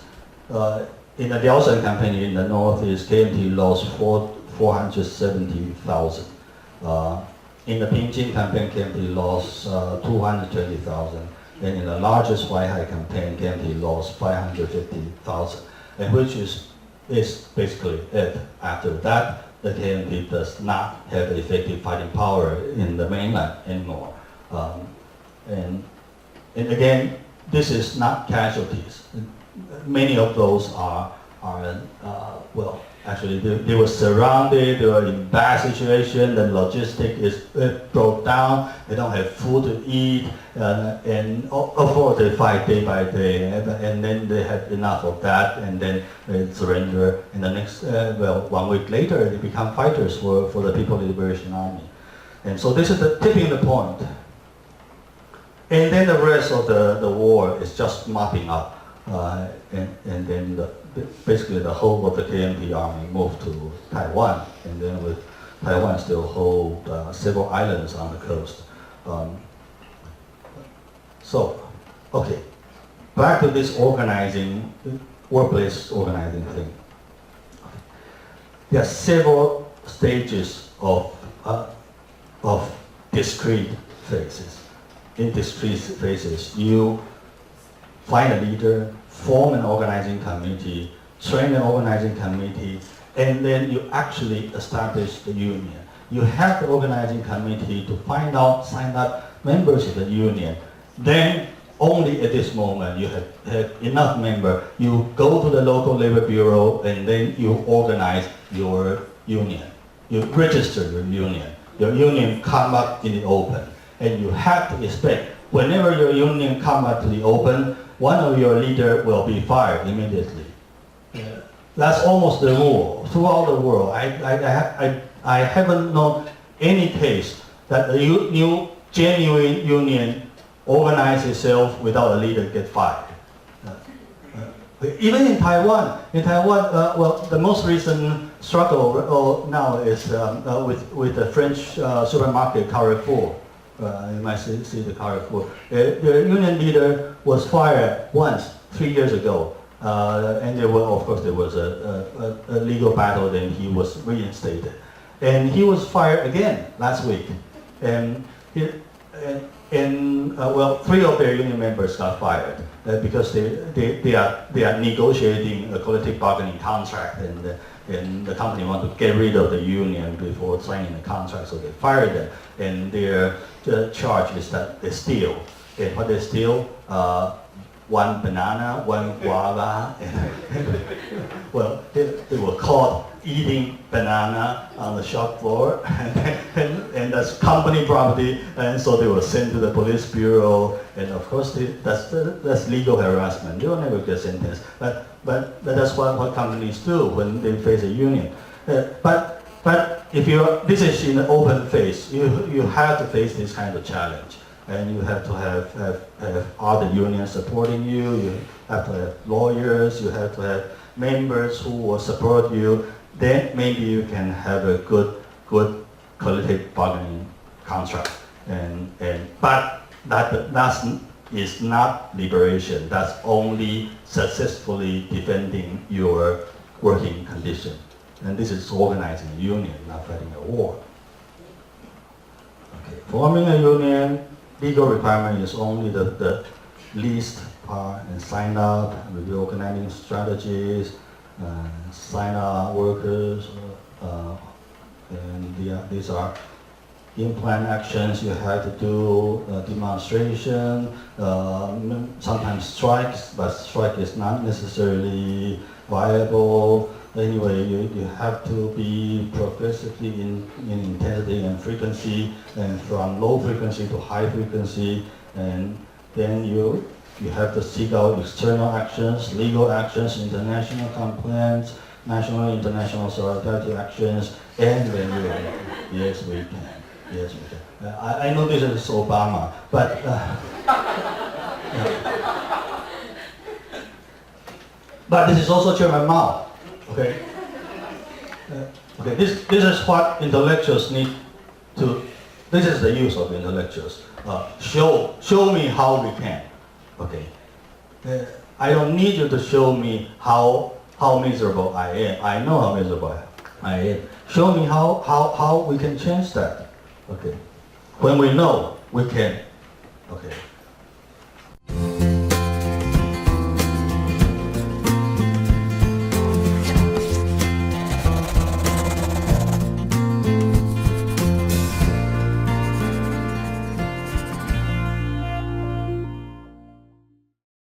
In the Liaosan campaign in the northeast, KMT lost 470,000. In the Pingjing campaign, KMT lost 220,000. And in the largest Huaihai campaign, KMT lost 550,000. And which is basically it. After that, the KMT does not have effective fighting power in the mainland anymore. And again, this is not casualties. Many of those are Actually, they were surrounded, they were in bad situation, the logistic is broke down, they don't have food to eat, and of course they fight day by day, and then they had enough of that, and then they surrender, and the next, 1 week later, they become fighters for the People's Liberation Army. And so this is the tipping the point. And then the rest of the war is just mopping up, and then basically the whole of the KMT army moved to Taiwan, and then with Taiwan still hold several islands on the coast. So, okay, back to this organizing, workplace organizing thing. There are several stages of discrete phases. In discrete phases, you find a leader, form an organizing committee, train an organizing committee, and then you actually establish the union. You have the organizing committee to find out, sign up members of the union. Then, only at this moment, you have enough members, you go to the local labor bureau, and then you organize your union. You register your union. Your union come up in the open. And you have to expect, whenever your union come up to the open, one of your leaders will be fired immediately. That's almost the rule throughout the world. I haven't known any case that a new genuine union organize itself without a leader get fired. Even in Taiwan, well, the most recent struggle now is with the French supermarket Carrefour. You might see the Carrefour. The union leader was fired once, 3 years ago. And of course, there was a legal battle, then he was reinstated. And he was fired again last week. And well, 3 of their union members got fired because they are negotiating a collective bargaining contract, and the company want to get rid of the union before signing the contract, so they fired them. And their charge is that they steal. And what they steal, one banana, one guava, and well, they were caught eating banana on the shop floor, and that's company property, and so they were sent to the police bureau, and of course that's legal harassment. They will never get sentenced, but that's what companies do when they face a union. But if this is in the open phase, you have to face this kind of challenge. And you have to have all the unions supporting you, you have to have lawyers, you have to have members who will support you. Then maybe you can have a good collective bargaining contract. But that is not liberation. That's only successfully defending your working condition. And this is organizing a union, not fighting a war. Okay. Forming a union, legal requirement is only the least part, and sign up, review organizing strategies, sign up workers, and these are in-plan actions you have to do, demonstration, sometimes strikes, but strike is not necessarily viable. Anyway, you have to be progressively in intensity and frequency, and from low frequency to high frequency, and then you have to seek out external actions, legal actions, international complaints, national and international solidarity actions, and then yes, we can. Yes, we can. I know this is Obama, but but this is also Chairman Mao. Okay. Okay. This is what intellectuals need to. This is the use of intellectuals. Show me how we can. Okay. I don't need you to show me how miserable I am. I know how miserable I am. Show me how we can change that. Okay. When we know, we can. Okay.